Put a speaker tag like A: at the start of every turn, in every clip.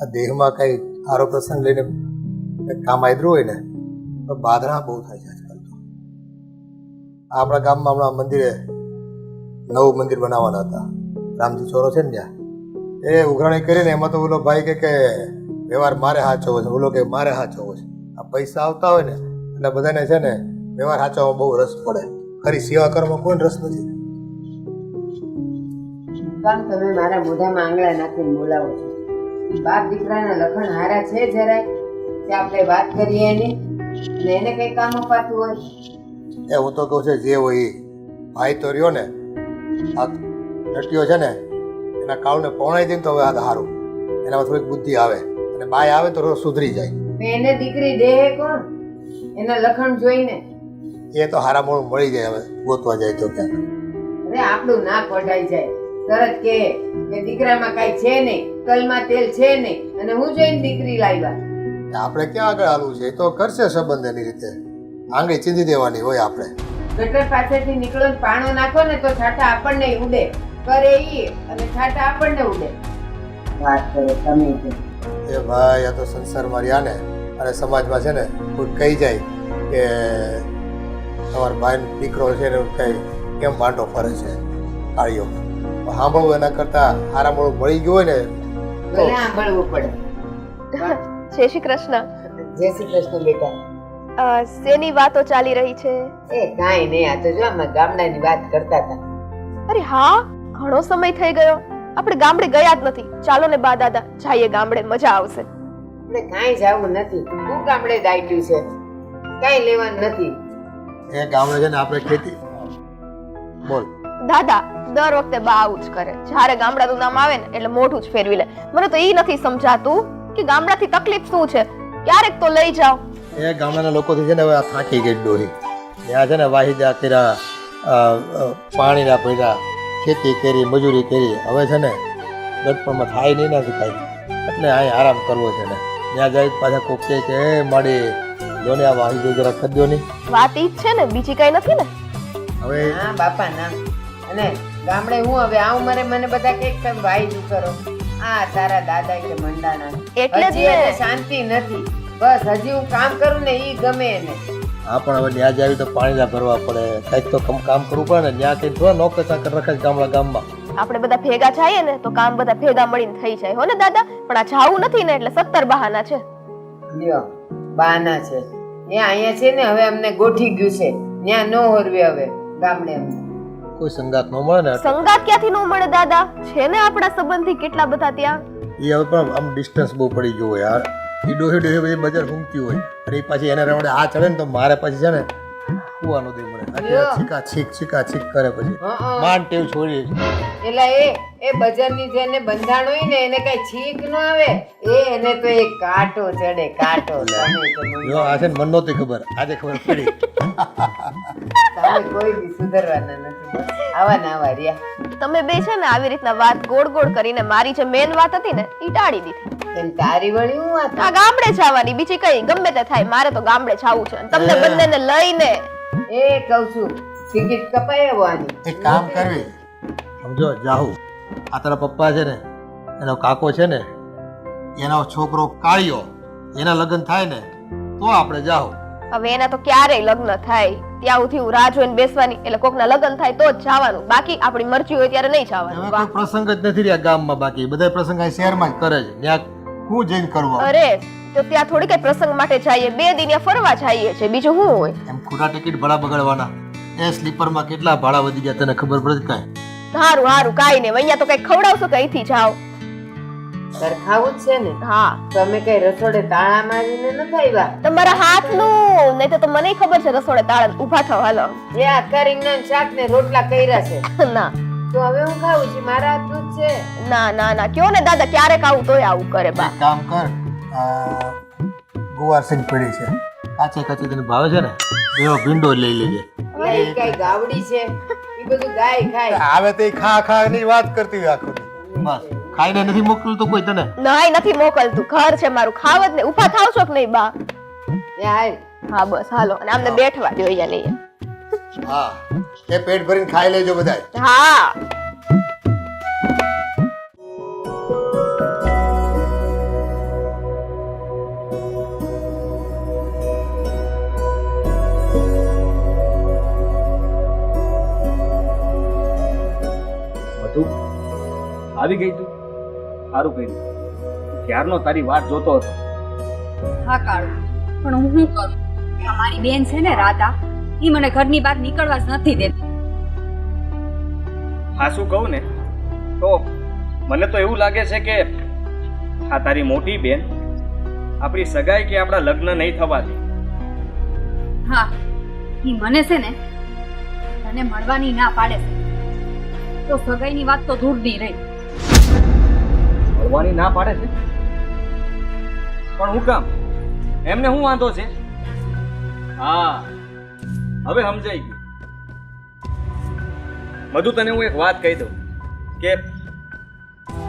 A: આ દેહમાં કઈ સારો પ્રસંગ લઈને કામ આદરું હોય ને તો બાધરા બહુ થાય છે આજકાલ તો. આપણા ગામમાં હમણાં મંદિરે નવું મંદિર બનાવવાના હતા, રામજી ચોરો છે ને ત્યાં, એ ઉઘરાણી કરીને એમાં તો ઓલો ભાઈ કે વ્યવહાર મારે સાચવો છે, ઓલો કે મારે સાચવો છે. આ પૈસા આવતા હોય ને એટલે બધાને છે ને વ્યવહાર સાચવવામાં બહુ રસ પડે, ખરી સેવા કરવામાં કોઈ રસ નથી.
B: કામ તમે મારા મોઢામાં આંગળા નાખીને બોલાવો છો. બાપ દીકરાના લખણ હારા છે જરાય કે આપણે વાત કરીએ એની ને એને કઈ કામ અપાતું હોય?
A: એ હું તો કહું છું જે હોય એ ભાઈ તો રહ્યો ને, આ ટટ્યો છે ને એના કાળને પહોંચાઈ દે ને તો હવે આ સારું, એનામાં થોડીક બુદ્ધિ આવે અને બાય આવે તો સુધરી જાય.
B: એને દીકરી દે કોણ? એના લખણ જોઈને
A: એ તો હારા મોડું મળી જાય હવે ગોતવા જાય તો ક્યાંક.
B: અરે આપણું નાક વઢાઈ જાય તરત કે દીકરામાં કઈ છે નહીં, તલમાં તેલ છે નહીં અને હું જોઈને દીકરી લાવ્યા.
A: આપણે ક્યાં આગળ હાલવું છે? એ તો કરશે સંબંધ એની રીતે, આંગળી ચીંધી દેવાની હોય આપણે.
B: ગટર પાસેથી નીકળો ને પાણો નાખો ને તો છાટા આપણને ઉડે, કરે ઈ અને છાટા આપણને ઉડે. વાત કરો તમે.
A: એ ભાઈ આ તો સંસારમાં રહ્યા ને અને સમાજમાં છે ને કોઈ કહી જાય કે તમારા ભાઈ દીકરો છે ને કઈ કેમ બાંટો ફરે છે કાળીઓ, સાંભળવું એના કરતા હારા મોડું મળી ગયું હોય ને
B: ભલે સાંભળવું પડે.
C: જય શ્રી કૃષ્ણ.
B: જય શ્રી કૃષ્ણ બેટા.
C: શેની વાતો ચાલી રહી છે?
B: એ કાંઈ નહીં, આ તો જો અમે ગામડાની વાત કરતા હતા.
C: અરે હા, ઘણો સમય થઈ ગયો, આપણે ગામડે ગયા જ નથી. ચાલો ને બા દાદા જઈએ ગામડે, મજા આવશે.
B: એટલે કાંઈ જવું નથી, હું ગામડે દાટ્યું છે, કાંઈ લેવાનું નથી.
A: એ ગામડે છે ને આપણે ખેતી બોલ
C: દાદા દર વખતે બા આવું જ કરે, જ્યારે ગામડાનું નામ આવે ને એટલે મોઢું જ ફેરવી લે. મને તો ઈ નથી સમજાતું કે ગામડાથી તકલીફ શું છે, ક્યારેક તો લઈ જાઓ.
A: એ ગામડાના લોકોથી છે ને હવે આ થાકી ગઈ ડોહી, ત્યાં છે ને વાહિદા કર્યા, પાણીના ભર્યા, ખેતી કરી, મજૂરી કરી, હવે છે ને ગટપણમાં થાય નહીં નથી કાંઈ, એટલે અહીં આરામ કરવો છે ને. ત્યાં જાય પાછા કોક કહે કે એ માડી જો ને આ વાહિદો જરા ખદ્યો નહીં.
C: વાત ઈ જ છે ને, બીજી કઈ નથી ને.
A: હવે
B: હા બાપા ના. અને ગામડે હું હવે આ ઉંમરે મને બધા કે તમે ભાઈ શું કરો, આ તારા દાદા કે મંડાના,
C: એટલે જ
B: હજી
C: ને.
B: એને શાંતિ નથી. બસ હજી હું કામ કરું ને ઈ ગમે એને.
A: હા પણ હવે ત્યાં જાય તો પાણીના ભરવા પડે, કંઈક તો કામ કરવું પડે ને. ત્યાં કંઈ થોડા નોકર ચાકર રખે ગામમાં.
C: આપણે બધા ભેગા થઈએ ને તો કામ બધા ભેગા મળીને થઈ જાય હો ને દાદા. પણ આ જાવું નથી ને એટલે 70 બહાના છે.
B: લ્યો બાના છે એ અહીંયા છે ને, હવે અમને ગોઠી ગયું છે, ત્યાં નો હોરવે હવે ગામડે અમને.
A: કોઈ સંગાત ન મળે ને
C: સંગાત ક્યાંથી નો મળે દાદા? છે ને આપણા સંબંધી કેટલા બધા ત્યાં.
A: એ હવે પણ આમ ડિસ્ટન્સ બહુ પડી ગયું હોય યાર. એ ડોહી બધી બજાર ઘૂમતી હોય અને એ પાછી એને રમડે આ ચડે ને તો મારે પછી છે ને કુવાનું દે મળે, છીકા છીક કરે પછી માંડ ટેવ છોડી.
B: એટલે એ બજારની જેને બંધાણ હોય ને એને કઈ છીક ન આવે, એને તો એક કાંટો ચડે, કાંટો.
A: જો આ છે ને મન નહોતી ખબર, આજે ખબર પડી.
B: તમે કોઈ બી સુધરવાના નથી, આવા ને આવા રહ્યા.
C: તમે બે છે ને આવી રીતના વાત ગોળ ગોળ કરીને મારી જે મેન વાત હતી ને ઈ ટાળી દીધી.
B: એમ તારી વળી હું વાત.
C: આ ગામડે જવાની, બીજી કઈ ગમે તે થાય, મારે તો ગામડે જવું છે. અને તમને બંનેને લઈને
B: એ કહું છું ટિકિટ કપાય આવવાની.
A: એક કામ કરવી, સમજો જાહુ આ તારા પપ્પા છે ને એનો કાકો છે ને એનો છોકરો કાળિયો, એના લગ્ન થાય ને તો આપણે જાહુ.
C: હવે એના તો ક્યારેય લગ્ન થાય ત્યાં સુધી હું રાહ જોઈને બેસવાની, એટલે કોકના લગ્ન થાય તો જ જવાનું, બાકી આપણી મરજી હોય ત્યારે નહીં જવાનું.
A: હવે કોઈ પ્રસંગ જ નથી રહ્યા ગામમાં, બાકી બધા પ્રસંગ અહીં શહેરમાં જ કરે છે. ત્યાં હું જઈને કરવું?
C: અરે તો ત્યાં થોડી કઈ પ્રસંગ માટે જઈએ, 2 દિન ત્યાં ફરવા જઈએ છે, બીજું શું હોય?
A: એમ ખોટા ટિકિટ ભાડા બગાડવાના. એ સ્લીપરમાં કેટલા ભાડા વધી ગયા તને ખબર પડે કાંઈ?
C: સારું સારું કાઈ નહીં, અહીંયા તો કઈ ખવડાવશો કે અહીંથી જાઓ.
B: સરખાવું જ છે ને.
C: હા
B: તમે કઈ રસોડે તાળા મારીને નથી આવ્યા?
C: તમારા હાથનું નહીં તો મને ખબર છે રસોડે તાળા. ઊભા થાવ હાલો.
B: એ આખા રીંગણા શાક ને રોટલા કર્યા છે
C: ના
B: તો હવે હું ખાવું છું, મારા હાથનું જ છે.
C: ના ના ના કયો ને દાદા, ક્યારેક આવું તોય આવું કરે બા.
A: એક કામ કર, ગુવાર સિંગ પડી છે કાચે કાચે તને ભાવે છે ને એવો ભીંડો લઈ લેજે.
B: એ કઈ ગાવડી છે, એ બધું ગાય ખાય.
A: આવે તે ખા ની વાત કરતી હોય આખો બસ. ખાઈને નથી મોકલું તો કોઈ તને?
C: નહીં નથી મોકલતું, ઘર છે મારું, ખાવ જ ને. ઊભા થાવ છો કે નહીં બા?
B: એ હાલ.
C: હા બસ હાલો, અને આમને બેઠવા દો અહીંયા નહીં.
A: હા એ પેટ ભરીને ખાઈ લેજો બધાય.
C: હા
D: આવી ગઈ તું? સારું કર્યું. ક્યારનો તારી વાત જોતો હતો.
E: હા કાળુ, પણ હું શું કરું? તમારી બેન છે ને રાધા, એ મને ઘરની બહાર નીકળવા જ નથી દેતી.
D: હા શું કહું ને તો મને તો એવું લાગે છે કે આ તારી મોટી બેન આપણી સગાઈ કે આપણા લગ્ન નહીં થવા દે.
E: હા, એ મને છે ને તને મળવાની ના પાડે છે. તો સગાઈની વાત તો દૂરની રહી.
D: મળવાની ના પાડે છે પણ હું કામ? એમને શું વાંધો છે? હા હવે સમજાઈ ગયું. મધુ તને હું એક વાત કહી દઉં કે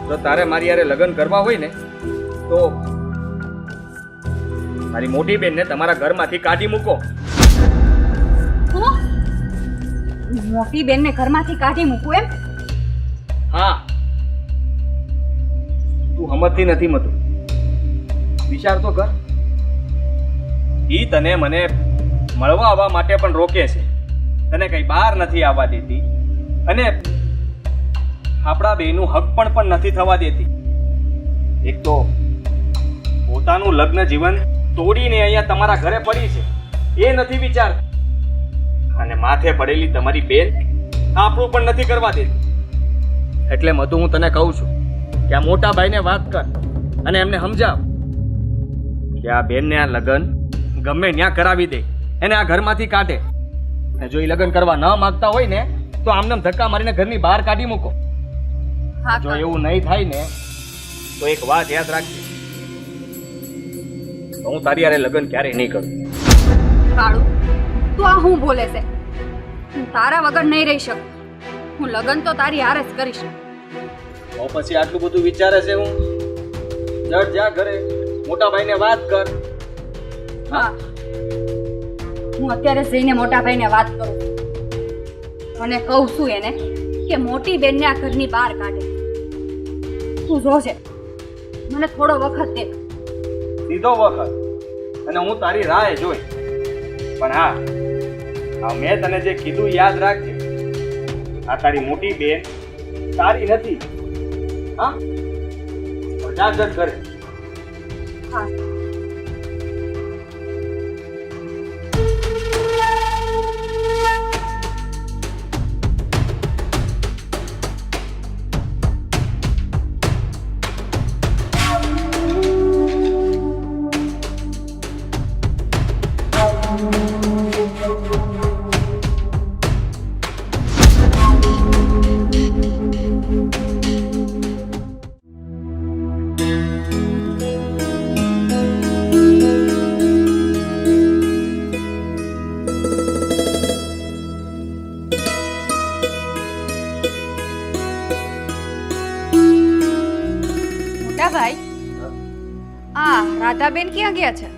D: જો તારે મારી હારે લગ્ન કરવા હોય ને તો મારી મોટી બેનને તમારા ઘરમાંથી કાઢી મૂકો.
E: હું મોટી બેનને ઘરમાંથી કાઢી મૂકું એમ?
D: હા તું સમજતી નથી મધુ. વિચાર તો કર. ઈ તને મને મળવા આવવા માટે પણ રોકે છે, તને કઈ બહાર નથી આવવા દેતી અને આપણા બેનું હક પણ નથી થવા દેતી. એક તો પોતાનું લગ્ન જીવન તોડીને અહીંયા તમારા ઘરે પડી છે એ નથી વિચાર, અને માથે પડેલી તમારી બેન આપણું પણ નથી કરવા દેતી. એટલે મધુ હું તને કહું છું કે આ મોટા ભાઈને વાત કર અને એમને સમજાવ કે આ બેનને આ લગ્ન ગમે ત્યાં કરાવી દે, એને આ ઘરમાંથી કાઢે. અને જો એ લગ્ન કરવા ન માંગતા હોય ને તો આમને ધક્કા મારીને ઘરની બહાર કાઢી મૂકો.
E: હા
D: જો
E: કાળુ,
D: એવું નહીં થાય ને તો એક વાત યાદ રાખજે, હું તારી હારે લગ્ન ક્યારેય નહીં કરું.
E: કાળુ, તું આ હું બોલે છે? હું તારા વગર નહીં રહી શકું. હું લગ્ન તો તારી હારે જ કરીશ.
D: તો પછી આટલું બધું વિચારે છે હું? જડ જા ઘરે, મોટા ભાઈને વાત કર.
E: હા, હું અત્યારે જઈને મોટા ભાઈને વાત કરું અને કહું છું એને કે મોટી બેનને આ ઘરની બહાર કાઢે. તું જોજે, મને થોડો વખત દે.
D: સીધો વખત અને હું તારી રાહ જોઈ. પણ હા મેં તને જે કીધું યાદ રાખજે, આ તારી મોટી બેન તારી નથી. હા જા જડ ઘરે.
E: હા. ભાઈ, આ રાધાબેન ક્યાં ગયા છે?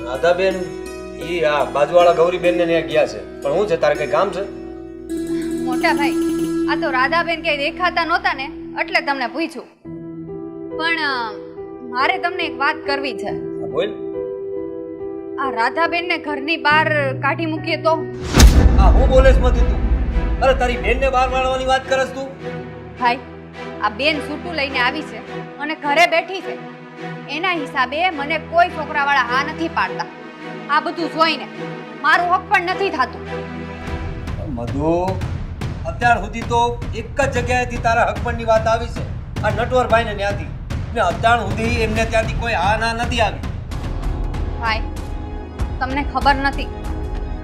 A: રાધાબેન ઈ આ બાજુવાળા ગૌરીબેન ને ત્યાં ગયા છે. પણ હું છે, તારે કઈ કામ છે?
E: મોટા ભાઈ, આ તો રાધાબેન ક્યાંય દેખાતા નહોતા ને એટલે તમને પૂછ્યું. પણ મારે તમને એક વાત કરવી છે.
A: બોલ.
E: આ રાધાબેનને ઘરની બહાર કાઢી મૂકીએ તો?
A: આ હું બોલેસ મધુ તું? અરે તારી બેન ને બહાર વાળવાની વાત કરસ તું?
E: ભાઈ, આ બેન સૂટું લઈને આવી છે અને ઘરે બેઠી છે. એના હિસાબે મને કોઈ છોકરાવાળા હા નથી પાડતા. આ બધું જોઈને મારું હક પણ નથી થતું.
A: મધુ, અત્યાર સુધી તો એક જ જગ્યાએથી તારા હકપણની વાત આવી છે, આ નટવરભાઈ ને ત્યાંથી. ને અત્યાર સુધી એમને ત્યાંથી કોઈ હા ના નથી આવી.
E: ભાઈ, તમને ખબર નથી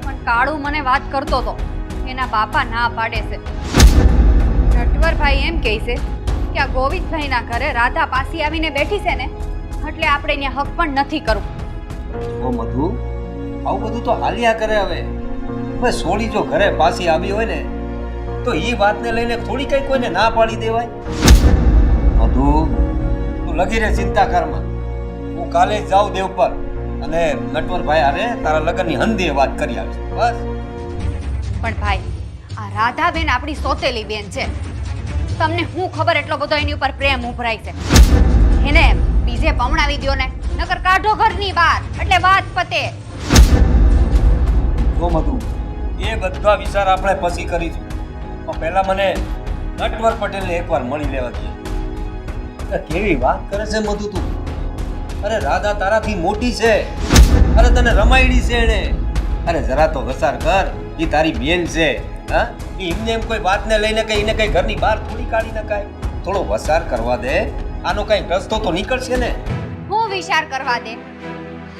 E: પણ કાળુ મને વાત કરતો હતો. એના બાપા ના પાડે છે. નટવરભાઈ એમ કહે છે કે આ ગોવિંદભાઈના ઘરે રાધા પાછી આવીને બેઠી છે ને એટલે આપણે ત્યાં હક પણ નથી કરવું.
A: ઓ મધુ, આવું બધું તો હાલ્યા કરે હવે. હવે સોળી જો ઘરે પાછી આવી હોય ને તો એ વાતને લઈને થોડી કઈ કોઈને ના પાડી દેવાય. મધુ, તું લગી રે ચિંતા કરમાં. હું કાલે જ જાઉં દેવ પર અને નટવરભાઈ હારે તારા લગ્નની હંધીએ વાત કરી આવીશ. બસ.
E: પણ ભાઈ, આ રાધાબેન આપણી સોતેલી બેન છે. તમને શું ખબર એટલો બધો એની ઉપર પ્રેમ ઉભરાય છે? એને બીજે પમણાવી દ્યો ને, નકર કાઢો ઘરની બહાર એટલે વાત પતે.
A: જો મધુ, એ બધા વિચાર આપણે પછી કરીશું. પણ પહેલા મને
F: નટવર પટેલને એકવાર મળી લેવા દે. અરે કેવી વાત કરે છે મધુ તું? અરે રાધા તારાથી મોટી છે. અરે તને રમાયડી છે એને. અરે જરા તો વસાર કર, એ તારી બેન છે. હા, એમને એમ કોઈ વાતને લઈને કઈ એને કઈ ઘરની બહાર થોડી કાઢી નકાય. થોડો વસાર કરવા દે, આનો કઈ રસ્તો તો નીકળશે ને.
E: હું વિચાર કરવા દે.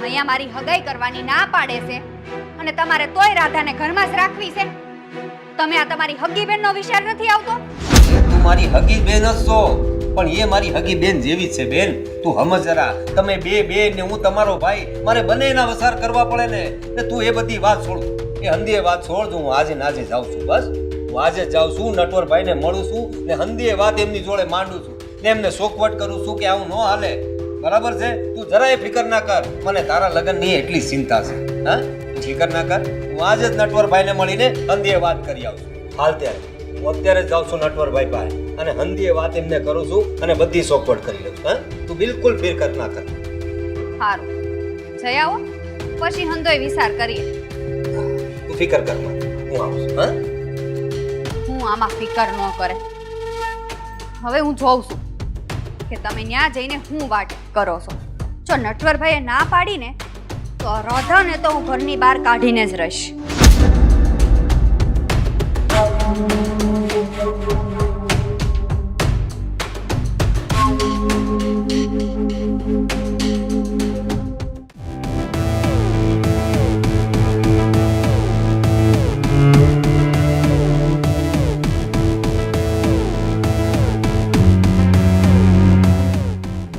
E: અહીંયા મારી હગાઈ કરવાની ના પાડે છે અને તમારે તોય રાધાને ઘરમાં જ રાખવી છે. તમે આ તમારી હગી બેનનો વિચાર નથી આવતો?
F: તું મારી હગી બેન જ છો, પણ એ મારી હગી બેન જેવી જ છે બેન. તું સમજ જરા, તમે બે બેન ને હું તમારો ભાઈ, મારે બંનેના વસાર કરવા પડે ને તું એ બધી વાત છોડ. એ હંદીએ વાત છોડ. હું આજે ને આજે જાઉં છું. બસ હું આજે જ જાઉં છું, નટવરભાઈને મળું છું ને હંદીએ વાત એમની જોડે માંડું છું ને એમને શોકવટ કરું છું કે આવું ન હાલે. બરાબર છે? તું જરાય ફિકર ના કર, મને તારા લગ્નની એટલી ચિંતા છે. હા, ફિકર ના કર. હું આજે જ નટવરભાઈને મળીને હંદીએ વાત કરી આવું છું. હાલ ત્યારે હું અત્યારે જ જાઉં છું નટવરભાઈ પાસે અને હંદીએ વાત એમને કરું છું અને બધી શોકવટ કરી લઉં છું. હા, તું બિલકુલ ફિકર ના કર.
E: સારું, જઈ આવો, પછી હંધોય વિચાર કરીએ.
F: તું ફિકર કર માં, હું આવું છું. હા,
E: હું આમાં ફિકર ન કરે. હવે હું જોઉં છું કે તમે ત્યાં જઈને હું વાત કરો છો. જો નટવરભાઈએ ના પાડીને તો રાધાને તો હું ઘરની બહાર કાઢીને જ રહીશ.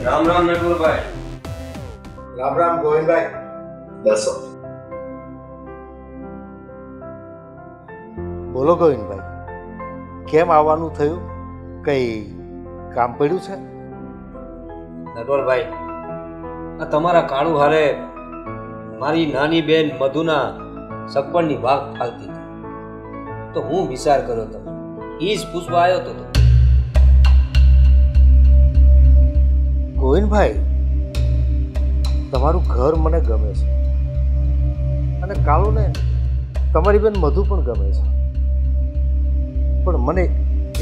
F: રામ રામ નટવરભાઈ.
A: રામ રામ ગોવિંદભાઈ.
F: બેસો.
A: બોલો ગોવિંદભાઈ, કેમ આવવાનું થયું? કઈ કામ પડ્યું છે?
F: નટવરભાઈ, આ તમારા કાળુ હારે મારી નાની બેન મધુના સગપણની વાગ ફાલતી હતી તો હું વિચાર કર્યો તમે ઈ જ પૂછવા આવ્યો હતો.
A: ગોવિંદભાઈ, તમારું ઘર મને ગમે છે અને કાળુને તમારી બેન મધુ પણ ગમે છે, પણ મને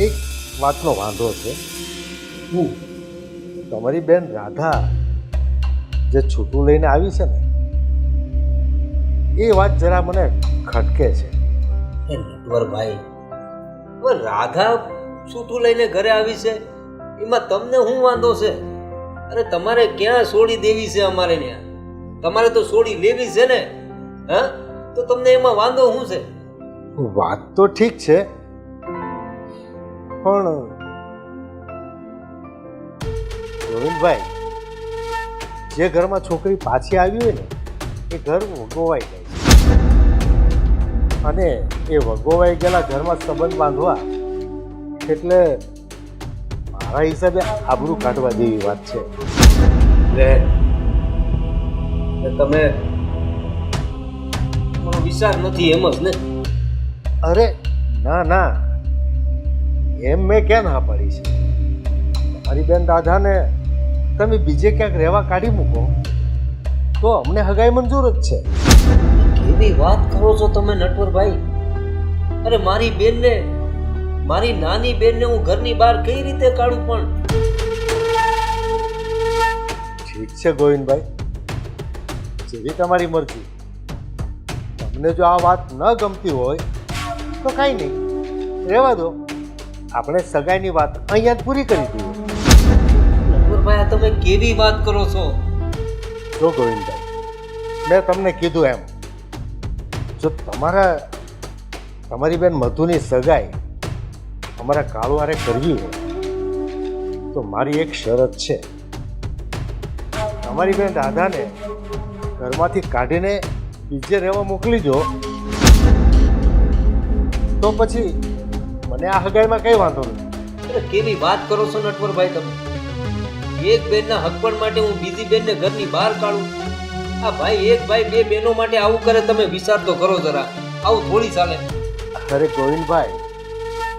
A: એક વાતનો વાંધો છે.
F: હું
A: તમારી બેન રાધા જે છૂટું લઈને આવી છે ને, એ વાત જરા મને ખટકે છે.
F: એ નટવરભાઈ, હવે રાધા છૂટું લઈને ઘરે આવી છે એમાં તમને શું વાંધો છે? અરે તમારે ક્યાં છોડી દેવી છે? અમારે ત્યાં તમારે તો છોડી લેવી છે ને. હા, તો તમને એમાં વાંધો શું છે?
A: વાત તો ઠીક છે, પણ ગોવિંદભાઈ, જે ઘરમાં છોકરી પાછી આવી હોય ને એ ઘર વગોવાઈ જાય છે અને એ વગોવાઈ ગયેલા ઘરમાં સંબંધ બાંધવા એટલે મારા હિસાબે આબરૂ કાઢવા જેવી વાત છે.
F: એટલે તમે તમારો વિચાર નથી એમ જ ને?
A: અરે ના ના, એમ મેં ક્યાં ના પાડી છે? તમારી બેન રાધાને તમે બીજે ક્યાંક રહેવા કાઢી મૂકો તો અમને હગાઈ મંજૂર જ છે.
F: કેવી વાત કરો છો તમે નટવરભાઈ? અરે મારી બેનને, મારી નાની બેનને હું ઘરની બહાર કઈ રીતે કાઢું? પણ
A: ઠીક છે ગોવિંદભાઈ, જેવી તમારી મરજી. તમને જો આ વાત ન ગમતી હોય તો કાંઈ નહીં, રહેવા દો. આપણે સગાઈની વાત અહીંયા જ પૂરી કરી દઈએ.
F: નટવરભાઈ, આ તમે કેવી વાત કરો છો?
A: જો ગોવિંદભાઈ, મેં તમને કીધું એમ, જો તમારી બેન મધુની સગાઈ અમારા કાળુ હારે કરવી હોય તો મારી એક શરત છે. તમારી બેન રાધાને ઘરમાંથી કાઢીને બીજે રહેવા મોકલી દો તો પછી મને આ હગાઈમાં કઈ વાંધો નથી.
F: અરે કેવી વાત કરો છો નટવરભાઈ તમે? એક બેનના હકપણ માટે હું બીજી બેનને ઘરની બહાર કાઢું? આ ભાઈ, એક ભાઈ બે બહેનો માટે આવું કરે? તમે વિચાર તો કરો જરા, આવું થોડી ચાલે.
A: અરે ગોવિંદભાઈ,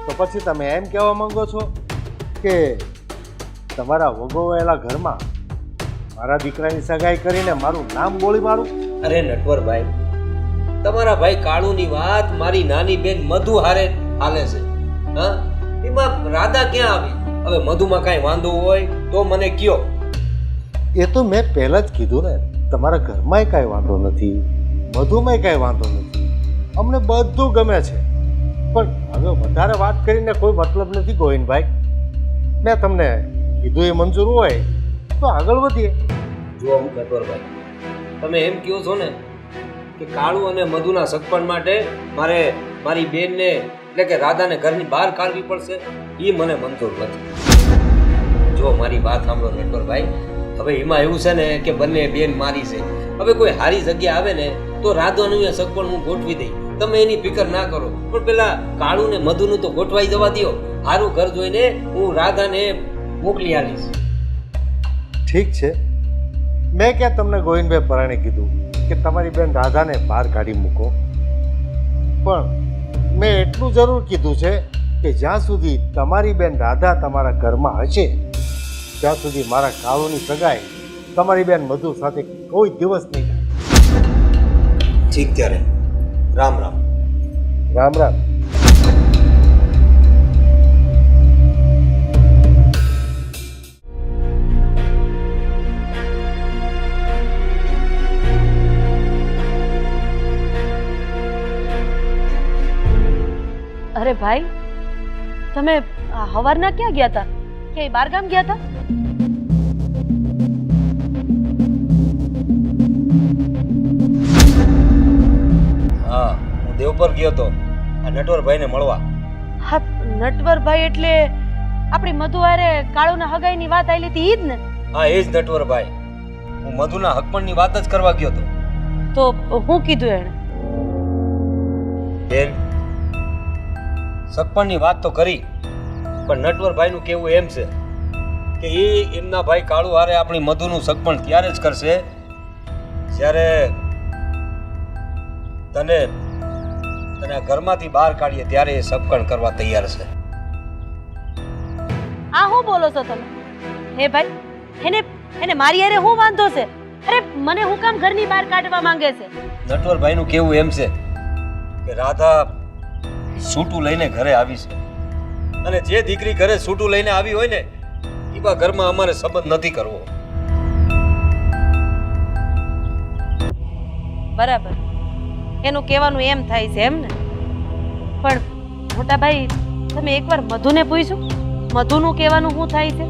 A: તો પછી તમે એમ કહેવા માંગો છો કે તમારા વગોવાયેલા ઘરમાં મારા દીકરાની સગાઈ કરીને મારું નામ બોલી મારું?
F: અરે નટવરભાઈ, તમારા ભાઈ કાળુની વાત મારી નાની બેન મધુ હારે હાલે છે. હા, એમાં રાધા ક્યાં આવી? હવે મધુમાં કાંઈ વાંધો હોય તો મને કયો.
G: એ તો મેં પહેલા જ કીધું ને, તમારા ઘરમાંય કાંઈ વાંધો નથી, મધુમાંય કાંઈ વાંધો નથી, અમને બધું ગમે છે. પણ હવે વધારે વાત કરીને કોઈ મતલબ નથી ગોવિંદભાઈ. મેં તમને કીધું એ મંજૂર હોય તો આગળ વધીએ.
F: જુઓ નટવરભાઈ, તમે એમ કહો છો ને કે કાળુ અને મધુના સગપણ માટે મારે મારી બેનને એટલે કે રાધાને ઘરની બહાર કાઢવી પડશે, એ મને મંજૂર નથી. જો મારી વાત સાંભળો નટવરભાઈ, હવે એમાં એવું છે ને કે બંને બેન મારી છે. હવે કોઈ સારી જગ્યા આવે ને તો રાધાનું એ સગપણ હું ગોઠવી દઈ, તમે એની ફિકર ના કરો. પણ પેલા કાળુ ને મધુનું તો ગોઠવાઈ જવા દો. સારું ઘર જોઈને હું રાધાને મોકલી આવીશ.
G: ઠીક છે, મેં ક્યાં તમને ગોવિંદભાઈ પરાણે કીધું કે તમારી બેન રાધાને બહાર કાઢી મૂકો? પણ મેં એટલું જરૂર કીધું છે કે જ્યાં સુધી તમારી બેન રાધા તમારા ઘરમાં હશે ત્યાં સુધી મારા કાળુની સગાઈ તમારી બેન મધુ સાથે કોઈ દિવસ નહીં થાય.
F: ઠીક ત્યારે રામ રામ.
G: રામ રામ.
H: અરે ભાઈ, તમે હવારના ક્યાં ગયા હતા? કે બારગામ ગયા હતા?
F: હા, હું દેવપર ગયો તો આ નટવરભાઈને મળવા.
H: હા, નટવરભાઈ એટલે આપણી મધુ હારે કાળુના હગાઈની વાત આવેલી હતી ઈ જ ને?
F: હા, એ જ નટવરભાઈ. હું મધુના હકપણની વાત જ કરવા ગયો તો.
H: તો હું કીધું એણે?
F: બેન, સગપણની વાત તો કરી, પણ નટવરભાઈનું કહેવું એમ છે કે એ એમના ભાઈ કાળુ હારે આપણી મધુનું સગપણ ત્યારે જ કરશે જ્યારે તને આ ઘરમાંથી બહાર કાઢીએ ત્યારે એ સગપણ કરવા તૈયાર છે.
H: આ હું બોલો છો તમે? હે ભાઈ, એને મારી હારે હું વાંધો છે? અરે મને હું કામ ઘરની બહાર કાઢવા માંગે છે?
F: નટવરભાઈનું કહેવું એમ છે કે રાધા સૂટું લઈને ઘરે આવી છે, અને જે દીકરી ઘરે સૂટું લઈને આવી હોય ને એવા ઘરમાં અમારે સંબંધ નથી કરવો.
H: બરાબર, એનું કહેવાનું એમ થાય છે એમ ને? પણ મોટા ભાઈ, તમે એકવાર મધુને પૂછ્યું મધુનું કહેવાનું શું થાય છે?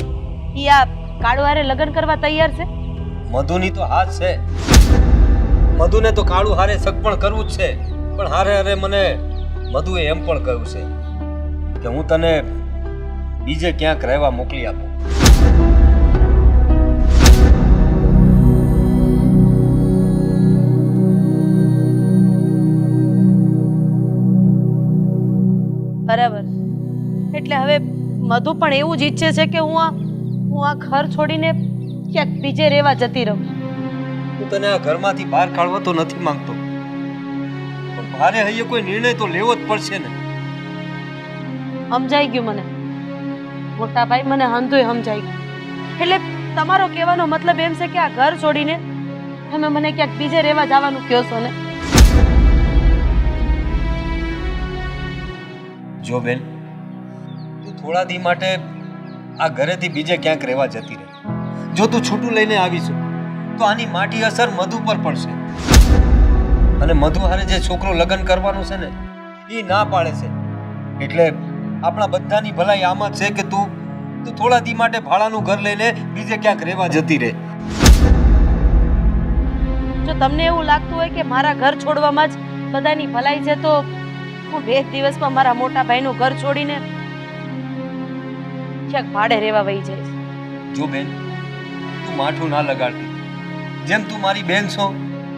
H: ઈ આ કાળુ હારે લગ્ન કરવા તૈયાર છે?
F: મધુની તો હાથ છે, મધુને તો કાળુ હારે સગપણ કરવું જ છે. પણ હારે હારે મને મધુએ એમ પણ કહ્યું છે કે હું તને બીજે ક્યાંક રહેવા મોકલી આપું.
H: બરાબર, એટલે હવે મધુ પણ એવું જ ઈચ્છે છે કે હું આ ઘર છોડીને ક્યાંક બીજે રહેવા જતી રહું.
F: હું તને આ ઘરમાંથી બહાર કાઢવા તો નથી માંગતો, પણ ભારે હૈયે કોઈ નિર્ણય તો લેવો જ પડશે ને.
H: સમજાઈ ગયું મને મોટા ભાઈ, મને હંધુય સમજાઈ ગયું. એટલે તમારો કહેવાનો મતલબ એમ છે કે આ ઘર છોડીને તમે મને ક્યાંક બીજે રહેવા જવાનું કહો છો ને?
F: જો બેન, તું થોડા દી માટે આ ઘરેથી બીજે ક્યાંક રહેવા જતી રહે. જો તું છૂટું લઈને આવીશું તો આની માઠી અસર મધુ પર પડશે, અને મધુ હારે જે છોકરો લગ્ન કરવાનું છે ને એ ના પાડે છે. એટલે આપણા બધાની ભલાઈ આમાં જ છે કે તું થોડા દી માટે ભાડાનું ઘર લઈને બીજે ક્યાંક રહેવા જતી રહે.
H: જો તમને એવું લાગતું હોય કે મારા ઘર છોડવામાં જ બધાની ભલાઈ છે તો હું 2 દિવસમાં મારા મોટા ભાઈનું ઘર છોડીને ક્યાંક ભાડે રહેવા વહી જઈશ.
F: જો બેન, તું માઠું ના લગાડતી. જેમ તું મારી બેન છો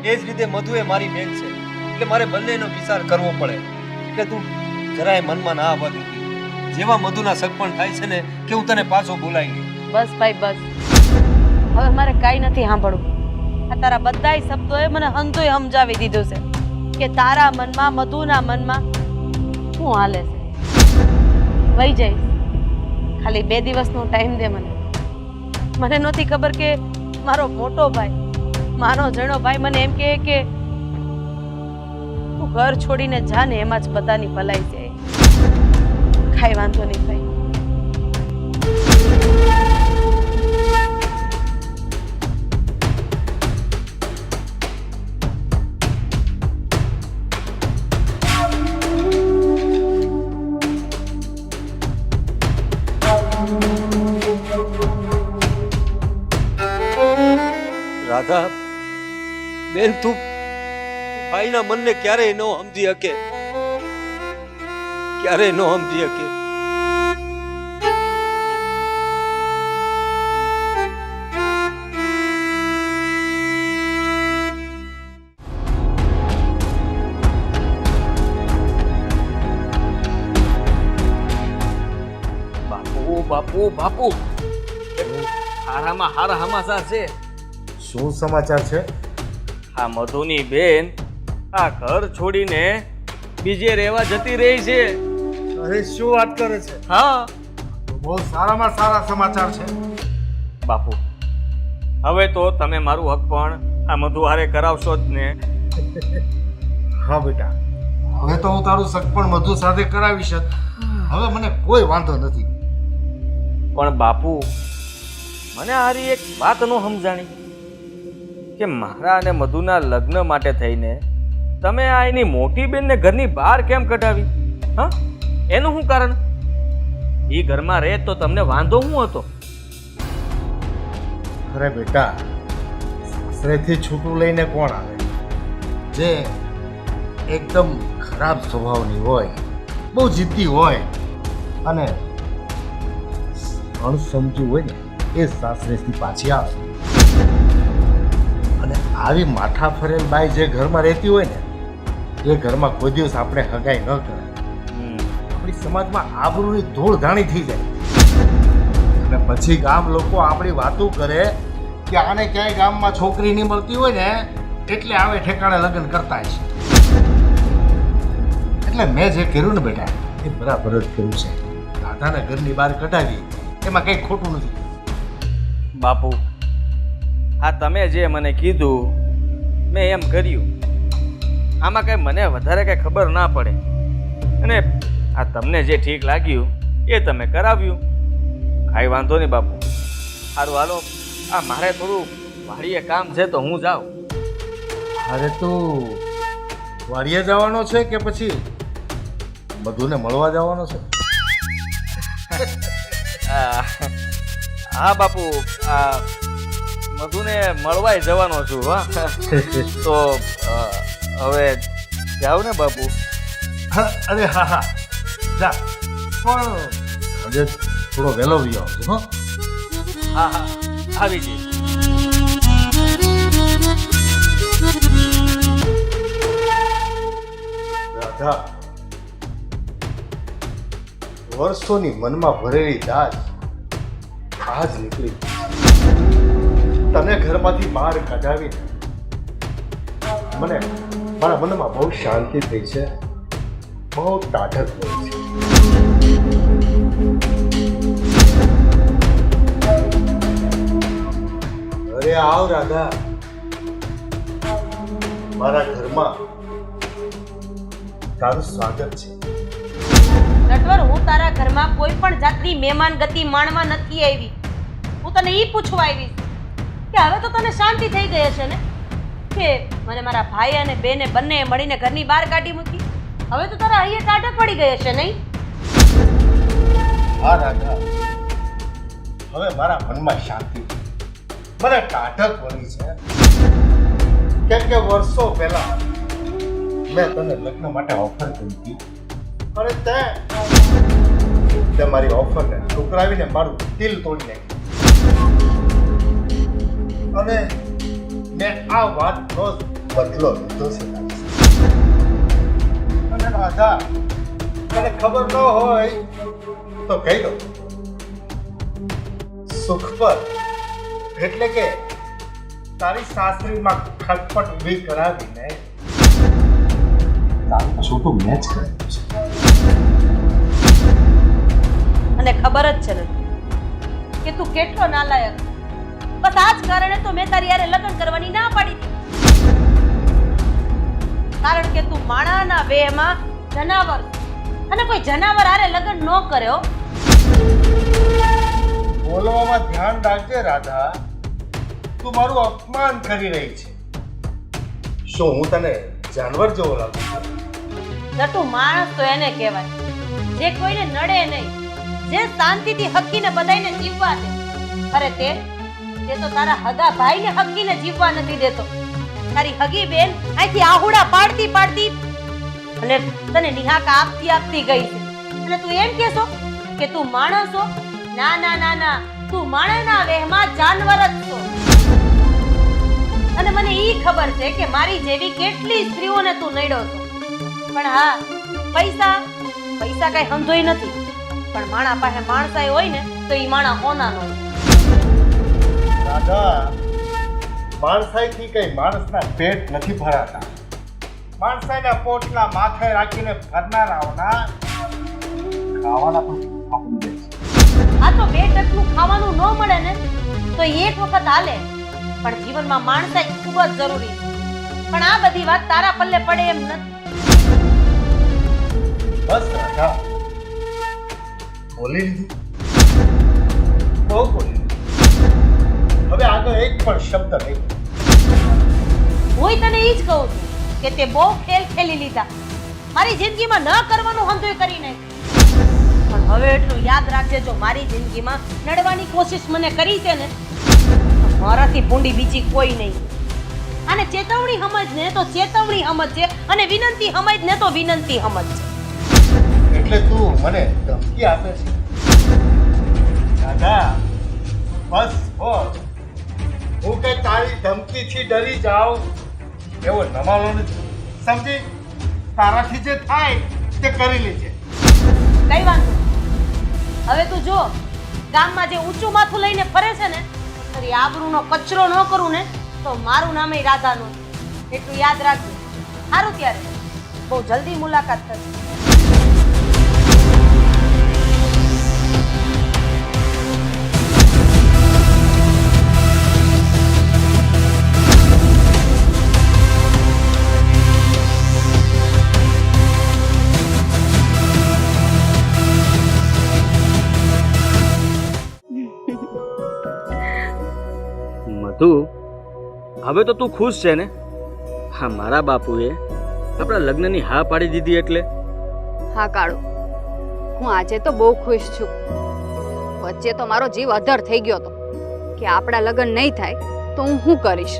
F: એ જ રીતે મધુ એ મારી બેન છે, એટલે મારે બંનેનો વિચાર કરવો પડે. એટલે તું જરાય મનમાં ના આવવા દીધી. જેવા મધુના સગપણ થાય છે ને કે હું તને પાછો બોલાવી લઉં.
H: બસ ભાઈ બસ, હવે મારે કાંઈ નથી સાંભળવું. આ તારા બધાય શબ્દોએ મને હંધુય સમજાવી દીધું છે કે તારા મનમાં મધુના મનમાં શું હાલે છે. વહી જઈશ, ખાલી 2 દિવસનો ટાઈમ દે મને. મને નહોતી ખબર કે મારો મોટો ભાઈ, મારો જણો ભાઈ મને એમ કહે કે તું ઘર છોડીને જા ને એમાં જ બધાની ભલાઈ છે. કાંઈ વાંધો નહીં ભાઈ,
F: રાધા બેન તું ભાઈના મનને ક્યારેય ન સમજી શકે, ક્યારેય ન સમજી શકે.
D: બાપુ બાપુ બાપુ હારામાં હારા સમાચાર છે.
G: શું સમાચાર છે?
D: આ મધુની બેન આ ઘર છોડીને બીજે રહેવા જતી રહી છે.
G: અરે શું વાત કરે છે?
D: હા
G: બહુ સારામાં સારા સમાચાર છે.
D: બાપુ, હવે તો તમે મારું હક પણ આ મધુ હારે કરાવશો જ ને?
G: હા બેટા, હવે તો હું તારું સગપણ મધુ સાથે કરાવીશ જ. હવે મને કોઈ વાંધો નથી.
D: પણ બાપુ, મને હારી એક વાત નો સમજાણી કે મારા અને મધુના લગ્ન માટે થઈને તમે આ એની મોટી બેનને ઘરની બહાર કેમ કઢાવી? હા, એનું શું કારણ? એ ઘરમાં રહે તો તમને વાંધો શું હતો?
G: અરે બેટા, સાસરેથી છૂટું લઈને કોણ આવે? જે એકદમ ખરાબ સ્વભાવની હોય, બહુ જિદ્દી હોય અને અણસમજુ હોય ને, એ સાસરેથી પાછી આવે. અને આવી માથા ફરેલ બાઈ જે ઘરમાં રહેતી હોય ને, એ ઘરમાં કોઈ દિવસ આપણે હગાઈ ન કરાય. આપણી સમાજમાં આબરૂની ધૂળ ધાણી થઈ જાય અને પછી ગામ લોકો આપણી વાતો કરે કે આને ક્યાંય ગામમાં છોકરી નહીં મળતી હોય ને એટલે આવે ઠેકાણે લગ્ન કરતા છે. એટલે મેં જે કર્યું ને બેટા, એ બરાબર જ કર્યું છે. રાધાને ઘરની બહાર કઢાવી એમાં કંઈ ખોટું નથી.
D: બાપુ, આ તમે જે મને કીધું મેં એમ કર્યું. આમાં કઈ મને વધારે કઈ ખબર ના પડે અને આ તમને જે ઠીક લાગ્યું એ તમે કરાવ્યું. કાંઈ વાંધો નહીં બાપુ. સારું હાલો, આ મારે થોડું વાડીએ કામ છે તો હું જાઉં.
G: અરે તું વાડીએ જવાનો છે કે પછી મધુને મળવા જવાનો છે?
D: હા બાપુ, આ મધુને મળવાય જવાનો છું. હા તો હવે જાવ ને બાપુ.
G: અરે હા હા જા, પણ આજે થોડો વહેલો બી આવજો. હો,
D: હા હા, આવી જઈએ.
G: રાધા, વર્ષોની મનમાં ભરેલી દાજ આજ નીકળી. તને ઘરમાંથી બહાર કઢાવીને મને મારા મનમાં બહુ શાંતિ થઈ છે, બહુ ટાઢક થઈ છે. અરે આવ રાધા, મારા ઘરમાં તારું સ્વાગત છે.
H: નટવર, હું તારા ઘરમાં કોઈ પણ જાતની મહેમાન ગતિ માણવા નથી આવી. હું તને ઈ પૂછવા આવી કે હવે તો તને શાંતિ થઈ ગઈ હશે ને, કે મને મારા ભાઈ અને બેને બંને મળીને ઘરની બહાર કાઢી મૂકી. હવે તો તારા અહીંયા ટાઢક પડી ગઈ હશે નહીં?
G: હા રાધા, હવે મારા મનમાં શાંતિ છે. મને ટાઢક વળી છે કેમ કે વર્ષો પહેલા મેં તને લગ્ન માટે ઓફર કરી હતી અને તે મારી ઓફરને ઠુકરાવીને મારું દિલ તોડી નાખ્યું અને મેં આ વાતનો બદલો લીધો છે. અને રાધા, તને ખબર ન હોય તો કહી દો, સુખ પર એટલે કે તારી સાસરીમાં ખટપટ ઊભી કરાવીને તારું છોટું મેચ કરેલું છે.
H: અને ખબર જ છે ને કે તું કેટલો નાલાયક. બસ આ જ કારણે તો મેં તારી યારે લગ્ન કરવાની ના પાડી હતી. કારણ કે તું માણાના વેમાં જનાવર, અને કોઈ જનાવર હારે લગ્ન ન કર્યો.
G: બોલવામાં ધ્યાન રાખજે રાધા, તું મારું અપમાન કરી રહી છે. શું હું તને જાનવર જેવો લાગુ છું?
H: નટુ, માણસ તો એને કહેવાય જે કોઈને નડે નહીં, જે શાંતિથી હકીને બધાઈને જીવવા દે. અરે તે તે તો તારા હગા ભાઈને હગીને જીવવા નથી દેતો. તારી હગી બેન અહીંથી આહુડા પાડતી પાડતી અને તને નિહાકા આપતી આપતી ગઈ છે. અને તું એમ કહેશો કે તું માણસ છો? ના ના ના ના, તું માણસના વેહમાં જાનવર જ છો. અને મને ઈ ખબર છે કે મારી જેવી કેટલી સ્ત્રીઓને તું નડ્યો છો. પણ હા, પૈસા પૈસા કઈ સમજોય નથી, પણ માણા પાસે માણસાઈ હોય ને તો ઈ માણા હોનાનો હોય.
G: દાદા, માણસાઈથી કઈ માણસના પેટ નથી ભરાતા. માણસાઈના પોટલા માથે રાખીને ફરનારાઓના ખાવાના પણ આપી દે છે.
H: આ તો બે ટકનું ખાવાનું ન મળે ને તો એક વખત હાલે, પણ જીવનમાં માણસાઈ ખૂબ જ જરૂરી છે. પણ આ બધી વાત તારા પલ્લે પડે એમ નથી.
G: બસ રાધા, બોલી લીધું, બહુ બોલી લીધું. હવે આગળ એક પણ શબ્દ નહીં.
H: હું તને ઈ જ કહું છું કે તે બહુ ખેલ ખેલી લીધા. મારી જિંદગીમાં ન કરવાનું હંધોય કરી નાખ. પણ હવે એટલું યાદ રાખજે, જો મારી જિંદગીમાં નડવાની કોશિશ મને કરી છે ને તો મારાથી ભૂંડી બીજી કોઈ નહીં. અને ચેતવણી સમજ ને તો ચેતવણી સમજ છે, અને વિનંતી સમજ ને તો વિનંતી સમજ છે.
G: એટલે તું મને ધમકી આપે છે? દાદા, બસ હો. હું કઈ તારી ધમકીથી ડરી જાઉં એવો નમાલો નથી, સમજી? તારાથી જે થાય તે કરી લેજે.
H: કઈ વાંધો નહીં. હવે તું જો, ગામમાં જે ઊંચું માથું લઈને ફરે છે ને, તારી આબરૂનો કચરો ન કરું ને તો મારું નામે રાધાનું. એટલું યાદ રાખજો. સારું, ત્યારે બહુ જલ્દી મુલાકાત થશે.
D: મધુ, હવે તો તું ખુશ છે ને? હા, મારા બાપુએ આપણા લગ્નની હા પાડી દીધી એટલે.
E: હા કાળુ, હું આજે તો બહુ ખુશ છું. વચ્ચે તો મારો જીવ અધર થઈ ગયો હતો કે આપણા લગ્ન નહીં થાય તો હું શું કરીશ.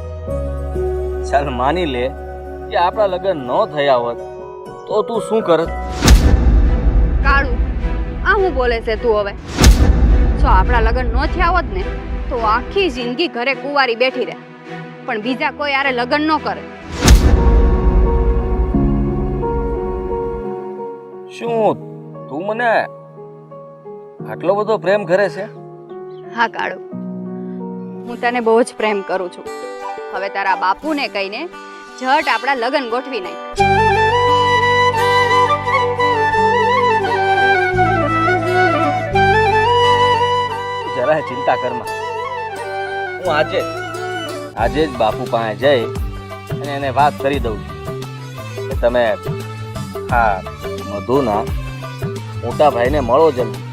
D: ચાલ માની લે કે આપણા લગ્ન ન થયા હોત તો તું શું કરત?
E: કાળુ, આ હું બોલે છે તું હવે? જો આપણા લગ્ન ન થયા હોત ને તો આખી જિંદગી ઘરે કુંવારી બેઠી રહે, પણ બીજા કોઈ આરે લગ્ન ન કરે.
D: શું તું મને આટલો બધો પ્રેમ કરે છે?
E: હા કાળુ, હું તને બહુ જ પ્રેમ કરું છું. હવે તારા બાપુને કહીને ઝટ આપણા લગ્ન ગોઠવી નાખ.
D: જરા ચિંતા કરમાં. હું આજે જ બાપુ પાસે જઈ અને એને વાત કરી દઉં છું કે તમે હા મધુના મોટા ભાઈને મળો જલ્દી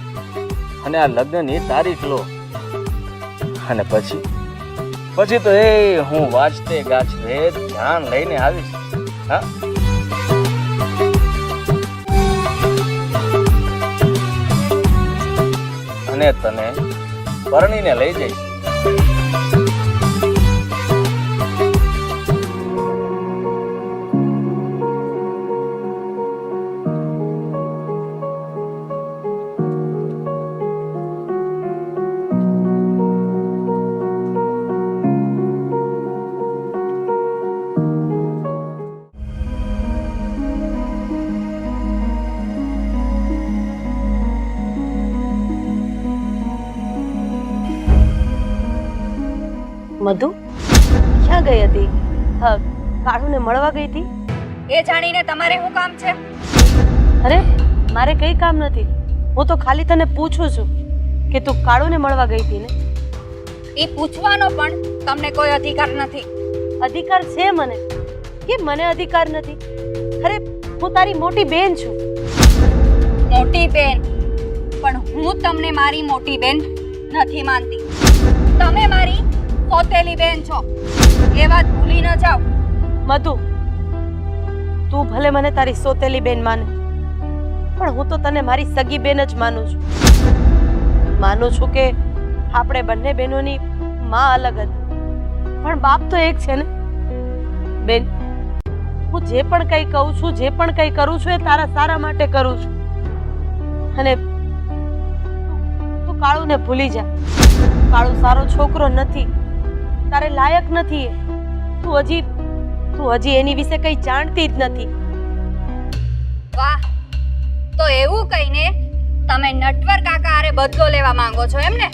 D: અને આ લગ્નની તારીખ લો. અને પછી તો એ હું વાંચતે ગાછતે ધ્યાન લઈને આવીશ. હા, અને તને પરણીને લઈ જઈશ.
H: મધુ ક્યાં ગઈ હતી? હા, કાળુને મળવા ગઈ હતી.
E: એ જાણીને તમારે શું કામ છે?
H: અરે મારે કઈ કામ નથી. હું તો ખાલી તને પૂછું છું કે તું કાળુને મળવા ગઈ હતી ને.
E: એ પૂછવાનો પણ તમને કોઈ અધિકાર નથી.
H: અધિકાર છે મને. કે મને અધિકાર નથી? અરે હું તારી મોટી બેન છું.
E: મોટી બેન? પણ હું તમને મારી મોટી બેન નથી માનતી. તમે મારી સોતેલી બેન છો, એ વાત ભૂલી ન જાઓ.
H: મધુ, તું ભલે મને તારી સોતેલી બેન માને, પણ હું તો તને મારી સગી બેન જ માનું છું. માનું છું કે આપણે બંને બહેનોની માં અલગ હતી પણ બાપ તો એક છે ને બેન. હું જે પણ કંઈ કહું છું, જે પણ કંઈ કરું છું એ તારા સારા માટે કરું છું. અને તું કાળુને ભૂલી જા. કાળુ સારો છોકરો નથી, તારે લાયક નથી એ. તું હજી એની વિશે કંઈ જાણતી જ નથી.
E: વાહ, તો એવું કહીને તમે નટવર કાકા હારે બદલો લેવા માંગો છો એમ ને?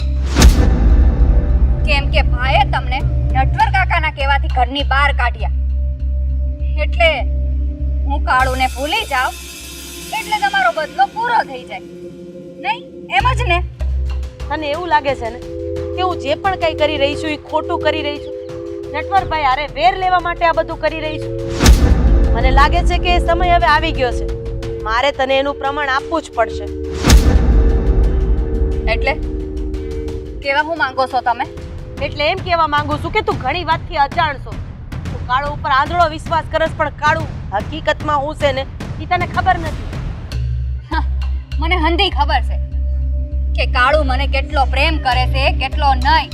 E: કેમ કે ભાઈએ તમને નટવર કાકાના કહેવાથી ઘરની બહાર કાઢ્યા, એટલે હું કાળુને ભૂલી જાઉં એટલે તમારો બદલો પૂરો થઈ જાય, નહીં એમ જ ને?
H: તને એવું લાગે છે ને કે હું જે પણ કંઈ કરી રહી છું એ ખોટું કરી રહી છું? નટવરભાઈ હારે વેર લેવા માટે આ બધું કરી રહી છું? મને લાગે છે કે એ સમય હવે આવી ગયો છે. મારે તને એનું પ્રમાણ આપવું જ પડશે.
E: એટલે કેવા હું માંગો છો તમે?
H: એટલે એમ કહેવા માંગુ છું કે તું ઘણી વાતથી અજાણ છો. તું કાળુ ઉપર આંધળો વિશ્વાસ કરસ, પણ કાળુ હકીકતમાં હું છે ને એ તને ખબર નથી.
E: હા, મને હંધી ખબર છે કે કાળુ મને કેટલો પ્રેમ કરે છે, કેટલો નહીં.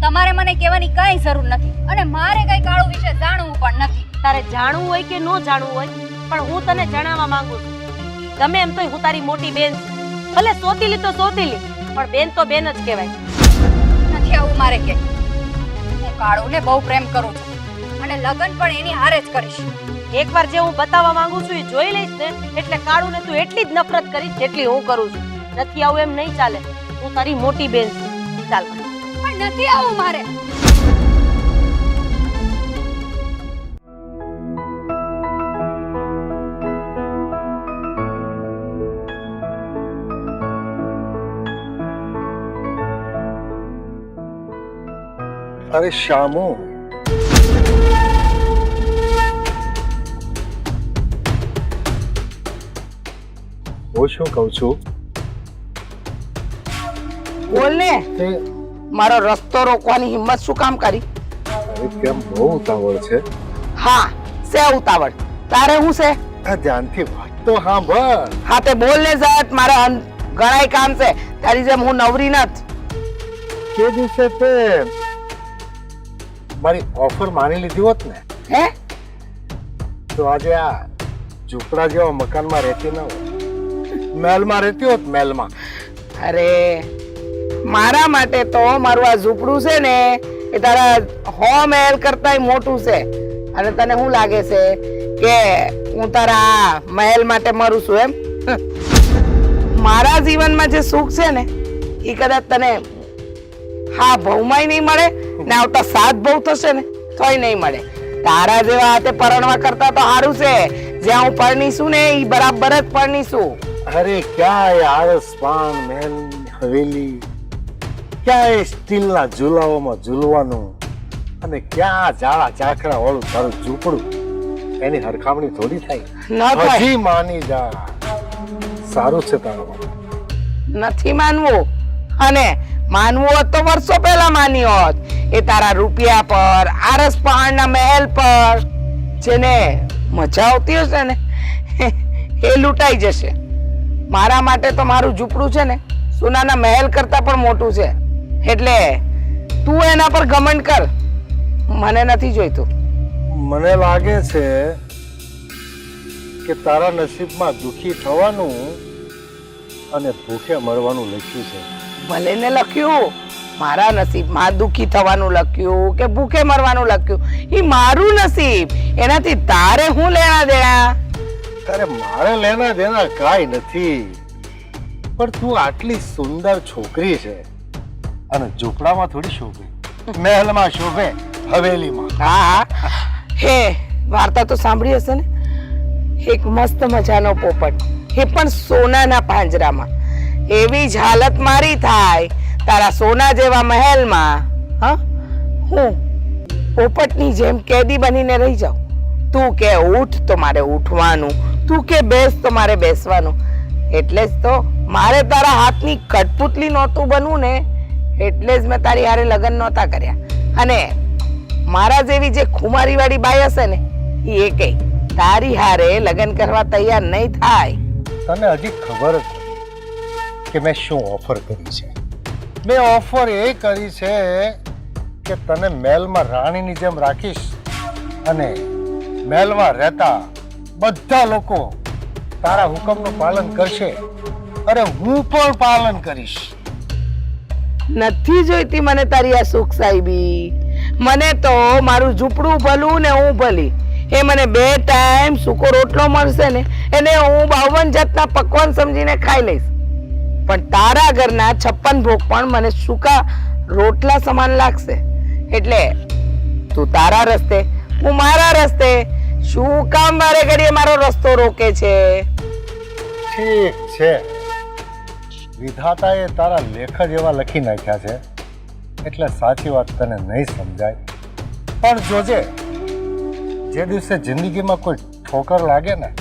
E: તમારે મને કહેવાની કાંઈ જરૂર નથી અને મારે કઈ કાળુ વિશે જાણવું પણ નથી.
H: તારે જાણવું હોય કે ન જાણવું હોય, પણ હું તને જણાવવા માંગુ છું. ગમે એમ તોય હું તારી મોટી બેન છું. ભલે સોતીલી તો સોતીલી, પણ બેન તો બેન જ કહેવાય.
E: નથી આવું મારે કે. હું કાળુને બહુ પ્રેમ કરું છું અને લગ્ન પણ એની હારે જ કરીશ.
H: એકવાર જે હું બતાવવા માંગુ છું એ જોઈ લઈશ ને એટલે કાળુને તું એટલી જ નફરત કરીશ જેટલી હું કરું છું. નથી આવું એમ નહીં ચાલે. હું તારી મોટી બેન છું. ચાલ
E: પણ નથી આવું મારે.
G: અરે શામુ, હું શું કહું છું
I: બોલ ને,
G: તે
I: મારો રસ્તો રોકવાની હિંમત શું કામ કરી?
G: અરે કેમ બહુ ઉતાવળ છે?
I: હા, સે ઉતાવળ. તારે હું છે?
G: આ ધ્યાનથી વાત તો સાંભળ.
I: હા તે બોલ ને ઝટ, મારે ઘણાય કામ છે. તારી જેમ હું નવરી નથી.
G: કે દિવસે તે મારી ઓફર માની લીધી હોત ને
I: હે?
G: તો આજે આ ઝૂંપડા જેવા મકાનમાં રહેતી ન હોત, મહેલમાં રહેતી હોત. મહેલમાં.
I: અરે મારા માટે તો મારું આ ઝૂંપડું છે ને એ તારા હો મહેલ કરતાંય મોટું છે. અને તને શું લાગે છે કે હું તારા મહેલ માટે મરું છું એમ? મારા જીવનમાં જે સુખ છે ને એ કદાચ તને હા ભવમાંય નહીં મળે ને આવતા 7 ભવ થશે ને તોય નહીં મળે. તારા જેવા હાથે પરણવા કરતા તો સારું છે જ્યાં હું પરણીશું ને એ બરાબર જ પરણીશું.
G: અરે ક્યાંય આરસ પાન મહેલ હવેલી, ક્યાંય સ્ટીલના ઝૂલાઓમાં ઝૂલવાનું, અને ક્યાં જાળા ચાકરા વાળું તારું ઝૂંપડું. એની હરખામણી થોડી થાય.
I: ન થાય.
G: હજી માની જા. સારું છે તારા માટે.
I: નથી માનવું, અને માનવું હોત તો વર્ષો પહેલા માની હોત. એ તારા રૂપિયા પર, આરસ પહાડના મહેલ પર જેને મજા આવતી હશે ને એ લૂંટાઈ જશે. મારા માટે તો મારું ઝૂંપડું છે ને સોનાના મહેલ કરતા પણ મોટું છે. એટલે તું એના પર ઘમંડ કર, મને નથી જોઈતું.
G: મને લાગે છે કે તારા નસીબમાં દુખી થવાનું અને ભૂખે મરવાનું લખ્યું છે.
I: ભલે ને લખ્યું, મારા નસીબમાં દુખી થવાનું લખ્યું કે ભૂખે મરવાનું લખ્યું એ મારું નસીબ. એનાથી તારે હું લેણા દેણા?
G: અરે મારે લેના દેના કાંઈ નથી, પણ તું આટલી સુંદર છોકરી છે અને ઝૂંપડામાં થોડી શોભે, મહેલમાં શોભે, હવેલીમાં.
I: હા હે વાર્તા તો સાંભળી હશે ને, એક મસ્ત મજાનો પોપટ, એ પણ સોનાના પાંજરામાં. એવી જ હાલત મારી થાય તારા સોના જેવા મહેલમાં. હા, હું પોપટની જેમ કેદી બનીને રહી જાઉં. તું કે ઉઠ તો મારે ઉઠવાનું, તું કે બેસ તો મારે બેસવાનું. એટલે જ તો મારે તારા હાથની કઠપુતલી નહોતું બનવું ને, એટલે જ મેં તારી હારે લગ્ન નહોતા કર્યા. અને મારા જેવી જે ખુમારી વાળી બાઈ હશે ને એ કઈ તારી હારે લગ્ન કરવા તૈયાર નહીં થાય.
G: તને હજી ખબર જ નથી કે મેં શું ઓફર કરી છે. મેં ઓફર એ કરી છે કે તને મહેલમાં રાણીની જેમ રાખીશ અને મહેલમાં રહેતા બધા લોકો તારા હુકમનું પાલન કરશે. અરે હું પણ પાલન કરીશ.
I: નથી જોઈતી મને તારી આ સુખ સાહેબી. મને તો મારું ઝૂંપડું ભલું ને હું ભલી. એ મને 2 ટાઈમ સૂકો રોટલો મળશે ને એને હું 52 જાતના પકવાન સમજીને ખાઈ લઈશ. પણ તારા ઘરના 56 ભોગ પણ મને સૂકા રોટલા સમાન લાગશે. એટલે તું તારા રસ્તે, હું મારા રસ્તે. શું કામ મારે ઘડીએ મારો રસ્તો રોકે છે?
G: ઠીક છે, વિધાતાએ તારા લેખ જ એવા લખી નાખ્યા છે એટલે સાચી વાત તને નહીં સમજાય. પણ જોજે, જે દિવસે જિંદગીમાં કોઈ ઠોકર લાગે ને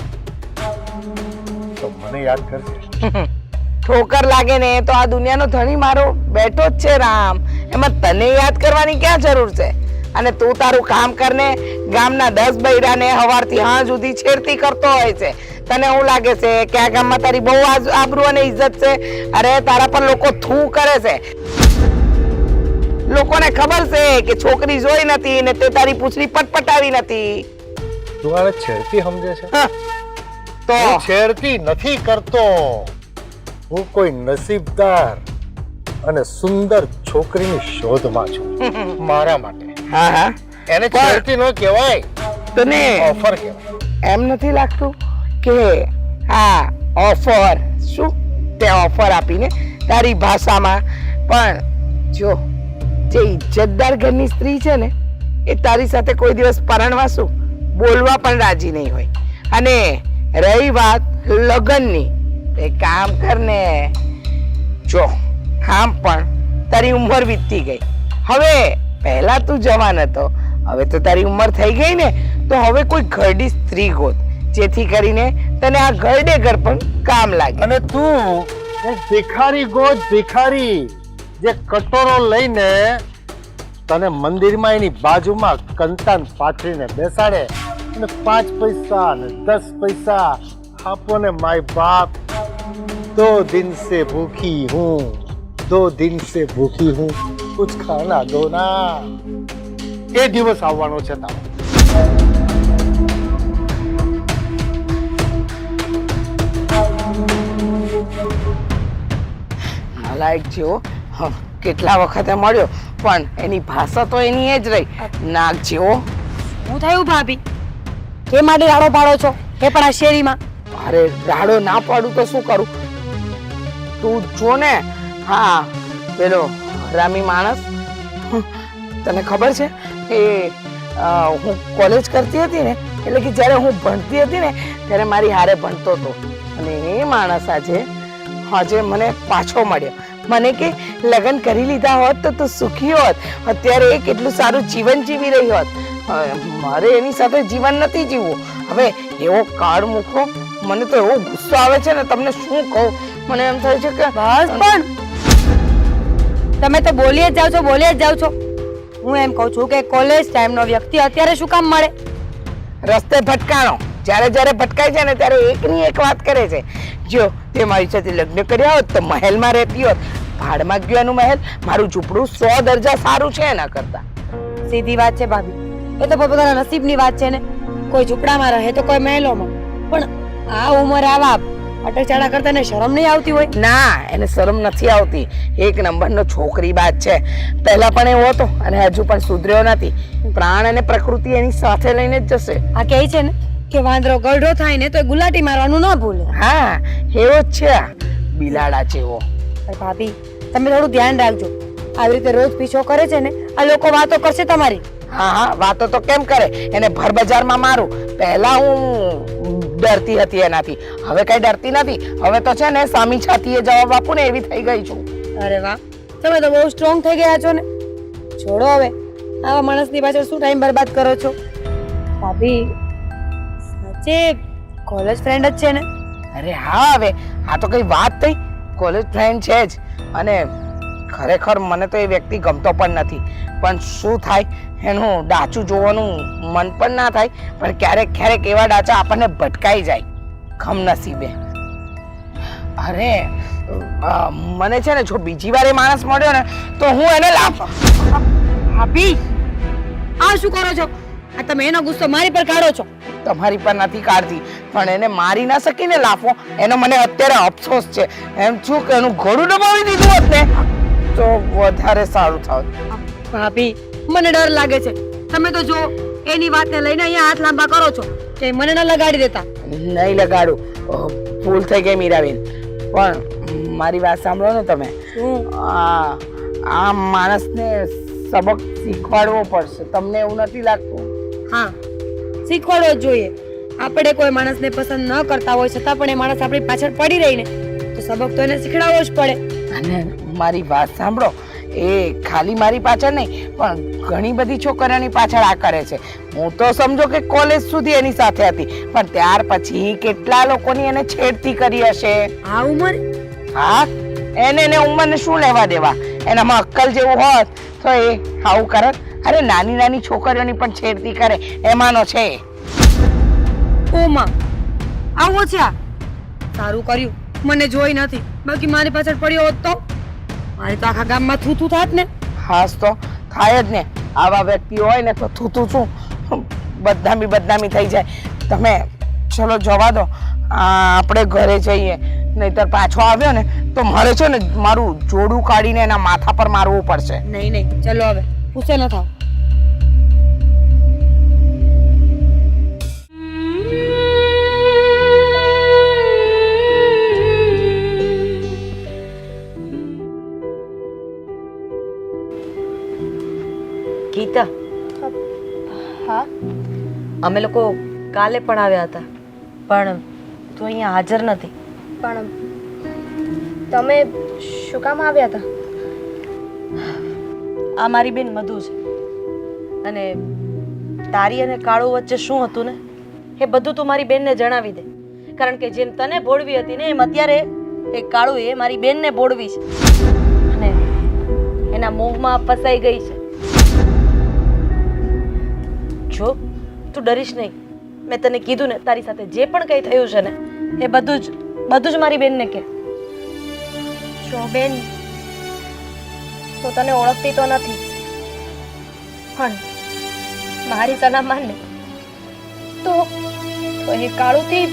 G: તો મને યાદ કરજે.
I: ઠોકર લાગે ને તો આ દુનિયાનો ધણી મારો બેઠો જ છે રામ. એમાં તને યાદ કરવાની ક્યાં જરૂર છે? અને તું તારું કામ કરને. ગામના 10 બૈરાને સવારથી સાંજ સુધી છેડતી કરતો હોય છે. તને એવું લાગે છે કે આ ગામમાં તારી બહુ આબરૂ અને ઇજ્જત છે? અરે તારા પર લોકો થૂ કરે છે. લોકોને ખબર છે કે છોકરી જોઈ નથી ને તે તારી પૂછડી પટપટાવી નથી.
G: તું આને છેડતી સમજે છે?
I: હા, તો
G: હું છેડતી નથી કરતો. હું કોઈ નસીબદાર અને સુંદર છોકરીની શોધમાં છું મારા માટે.
I: હા હા,
G: એને છેડતી ન કહેવાય,
I: તને
G: ઓફર કહેવાય.
I: એમ નથી લાગતું કે હા ઓફર? શું તે ઓફર આપીને તારી ભાષામાં? પણ જો જે ઇજ્જતદાર ઘરની સ્ત્રી છે ને એ તારી સાથે કોઈ દિવસ પરણવા શું બોલવા પણ રાજી નહીં હોય. અને રહી વાત લગ્નની, તે કામ કરને. જો આમ પણ તારી ઉંમર વીતતી ગઈ. હવે પહેલા તું જવાન હતો, હવે તો તારી ઉંમર થઈ ગઈ ને, તો હવે કોઈ ઘરડી સ્ત્રી ગોત જેથી કરીને તને આ ઘરડે ઘર પણ કામ લાગે.
G: અને તું એક ભિખારી ગોત, ભિખારી જે કટોરો લઈને તને મંદિરમાં એની બાજુમાં કંતાન પાથરીને બેસાડે અને 5 પૈસા ને 10 પૈસા આપો ને માય બાપ 2 दिन से भूखी हूँ, 2 दिन से भूखी हूँ, कुछ खाना दो ना. એ દિવસ આવવાનો છે તારો.
I: લાઈક જેવો કેટલા વખતે મળ્યો પણ એની ભાષા તો એની એ જ રહી. નાક જેવો.
H: હું થયું ભાભી? કે માટે રાડો પાડો છો? એ પણ આ શેરીમાં?
I: અરે રાડો ના પાડું તો શું કરું? તું જો ને, હા પેલો હરામી માણસ. તને ખબર છે કે હું કોલેજ કરતી હતી ને, એટલે કે જ્યારે હું ભણતી હતી ને ત્યારે મારી હારે ભણતો હતો. અને એ માણસ આજે મને પાછો મળ્યો. મને કે લગ્ન કરી લીધા હોત તો તું સુખી હોત, અત્યારે એ કેટલું સારું જીવન જીવી રહી હોત. મારે એની સાથે જીવન નથી જીવવું. હવે એવો કાર્ડ મૂકો, મને તો એવો ગુસ્સો આવે છે ને, તમને શું કહું. મને એમ થાય છે કે
H: બસ પણ તમે તો બોલી જ જાવ છો, બોલી જ જાવ છો. હું એમ કહું છું કે કોલેજ ટાઈમનો વ્યક્તિ અત્યારે શું કામ મળે?
I: રસ્તે ભટકાણો. જ્યારે જ્યારે ભટકાય છે ને ત્યારે એકની એક વાત કરે છે. જો તે મારી સાથે લગ્ન કર્યા હોત તો મહેલમાં રહેતી હોત. ભાડમાં ગયાનું મહેલ, મારું ઝૂંપડું 100 દરજા સારું છે એના કરતા.
H: સીધી વાત છે ભાભી, એ તો પોતાના નસીબની વાત છે ને. કોઈ ઝૂંપડામાં રહે તો કોઈ મહેલોમાં. પણ આ ઉંમર આવા અટકચાળા કરતા ને શરમ નહીં આવતી હોય?
I: ના, એને શરમ નથી આવતી. 1 નંબરનો છોકરી બાજ છે. પહેલા પણ એવો હતો અને હજુ પણ સુધર્યો નથી. પ્રાણ અને પ્રકૃતિ એની સાથે લઈને જ જશે.
H: આ કહે છે ને કે વાંદરો ગરડો થાય ને તો એ ગુલાટી મારવાનું ના ભૂલે.
I: હા, એવો જ છે આ બિલાડા જેવો.
H: પણ ભાભી તમે થોડું ધ્યાન રાખજો. આવી રીતે રોજ પીછો કરે છે ને, આ લોકો વાતો કરશે તમારી.
I: હા હા, વાતો તો કેમ કરે? એને ભર બજારમાં મારું. પહેલા હું ડરતી હતી એનાથી, હવે કઈ ડરતી નથી. હવે તો છે ને સામી છાતીએ જવાબ આપું ને એવી થઈ ગઈ છું.
H: અરે વાહ, તમે તો બહુ સ્ટ્રોંગ થઈ ગયા છો ને. છોડો હવે આવા માણસની પાછળ શું ટાઈમ બરબાદ કરો છો? ભાભી સાચે કોલેજ ફ્રેન્ડ જ છે ને?
I: અરે હા, હવે આ તો કઈ વાત થઈ. કોલેજ ફ્રેન્ડ છે જ. અને ખરેખર મને તો એ વ્યક્તિ ગમતો પણ નથી. પણ શું થાય, એનું ડાચું જોવાનું મન પણ ના થાય. પણ ક્યારેક ક્યારેક એવા ડાચા આપણને ભટકાઈ જાય કમનસીબે. અરે મને છે ને જો બીજી વાર એ માણસ મળ્યો ને તો હું એને
H: ભાભી આ શું કરો છો? આ તમે એનો ગુસ્સો મારી પર કાઢો છો.
I: તમારી પર નથી કાઢતી, પણ એને મારી ના શકીને લાફો, એનો મને અત્યારે અફસોસ છે. એમ છું કે એનું ઘોડું દબાવી દીધું હોત ને તો વધારે સારું થાત.
H: ભાભી મને ડર લાગે છે. તમે તો જો એની વાતને લઈને અહીંયા હાથ લાંબા કરો છો કે મને ન લગાડી દેતા.
I: નહીં લગાડું, ભૂલ થઈ ગઈ મીરાબેન. પણ મારી વાત સાંભળો ને તમે. આ માણસને સબક શીખવાડવો પડશે. તમને એવું નથી લાગતું?
H: હા, શીખવાડવો જ જોઈએ. આપણે કોઈ માણસને પસંદ ન કરતા હોય છતાં પણ એ માણસ આપણી પાછળ પડી રહીને તો સબક તો એને શીખડાવવો જ પડે.
I: અને મારી વાત સાંભળો, એ ખાલી મારી પાછળ નહીં પણ ઘણી બધી છોકરીઓની પાછળ આ કરે છે. હું તો સમજો કે કોલેજ સુધી એની સાથે હતી, પણ ત્યાર પછી કેટલા લોકોની એને છેડતી કરી હશે.
H: આ ઉંમર?
I: હા, એને ઉંમરને શું લેવા દેવા? એનામાં અક્કલ જેવું હોત તો એ આવું કરત? અરે નાની નાની છોકરીઓની પણ છેડતી કરે, એમાંનો છે.
H: ઓમાં આવો છે આ? સારું કર્યું મને જોઈ નથી, બાકી મારી પાછળ પડ્યો હોત તો મારે તો આખા ગામમાં થૂથું થાત ને.
I: હાસ તો થાય જ ને. આવા વ્યક્તિ હોય ને તો થૂતું શું, બદનામી થઈ જાય. તમે ચલો જવા દો, આપણે ઘરે જઈએ. નહીતર પાછો આવ્યો ને તો મારે છે ને મારું જોડું કાઢીને એના માથા પર મારવું પડશે.
H: નહીં ચલો હવે ગુસ્સે ન થાવ.
J: ગીતા,
C: હા
J: અમે લોકો કાલે પણ આવ્યા હતા પણ તું અહીંયા હાજર નથી.
C: પણ તમે શું કામ આવ્યા હતા?
J: આ મારી બેન મધુ છે અને તારી અને કાળુ વચ્ચે શું હતું ને એ બધું તું મારી બેનને જણાવી દે. કારણ કે જેમ તને બોળવી હતી ને એમ અત્યારે એ કાળુ એ મારી બેનને બોળવી છે અને એના મોહમાં ફસાઈ ગઈ છે. જો તું ડરીશ નહીં, મેં તને કીધું ને તારી સાથે જે પણ કંઈ થયું છે ને એ બધું જ મારી બેનને કહે.
C: જો બેન, હું તને ઓળખતી તો નથી, પણ મારી સલાહ માન લે તો એ કાળુથી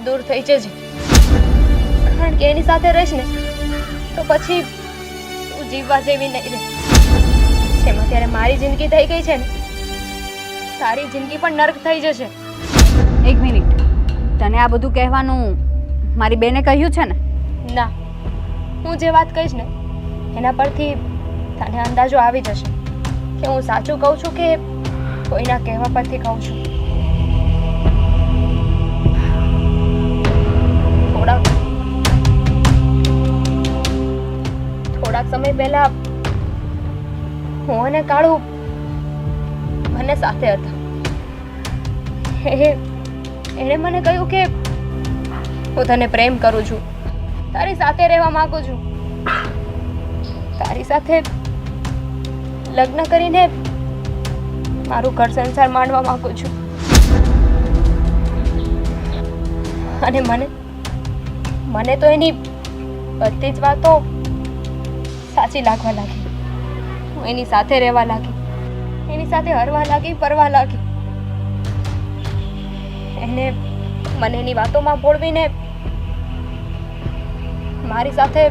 C: દૂર થઈ જજે. કારણ કે એની સાથે રહીશ ને તો પછી તું જીવવા જેવી નહીં રહે. જેમ અત્યારે મારી જિંદગી થઈ ગઈ છે ને, તારી જિંદગી પણ નર્ક થઈ જશે.
E: એક મિનિટ, તને આ બધું કહેવાનું મારી બેને કહ્યું છે ને?
C: ના, હું જે વાત કહીશ ને એના પરથી તને અંદાજો આવી જશે કે હું સાચું કહું છું કે કોઈના કહેવા પરથી કહું છું. થોડાક સમય પહેલા હું અને કાળુ બંને સાથે હતા. એણે મને કહ્યું કે હું તને પ્રેમ કરું છું, તારી સાથે રહેવા માંગુ છું, તારી સાથે લગ્ન કરીને મારું ઘર સંસાર માંડવા માંગુ છું. અને મને તો એની બધી જ વાતો સાચી લાગવા લાગી. હું એની સાથે રહેવા લાગી, એની સાથે હરવા લાગી, ફરવા લાગી. એને મને એની વાતોમાં ભોળવીને મારી સાથે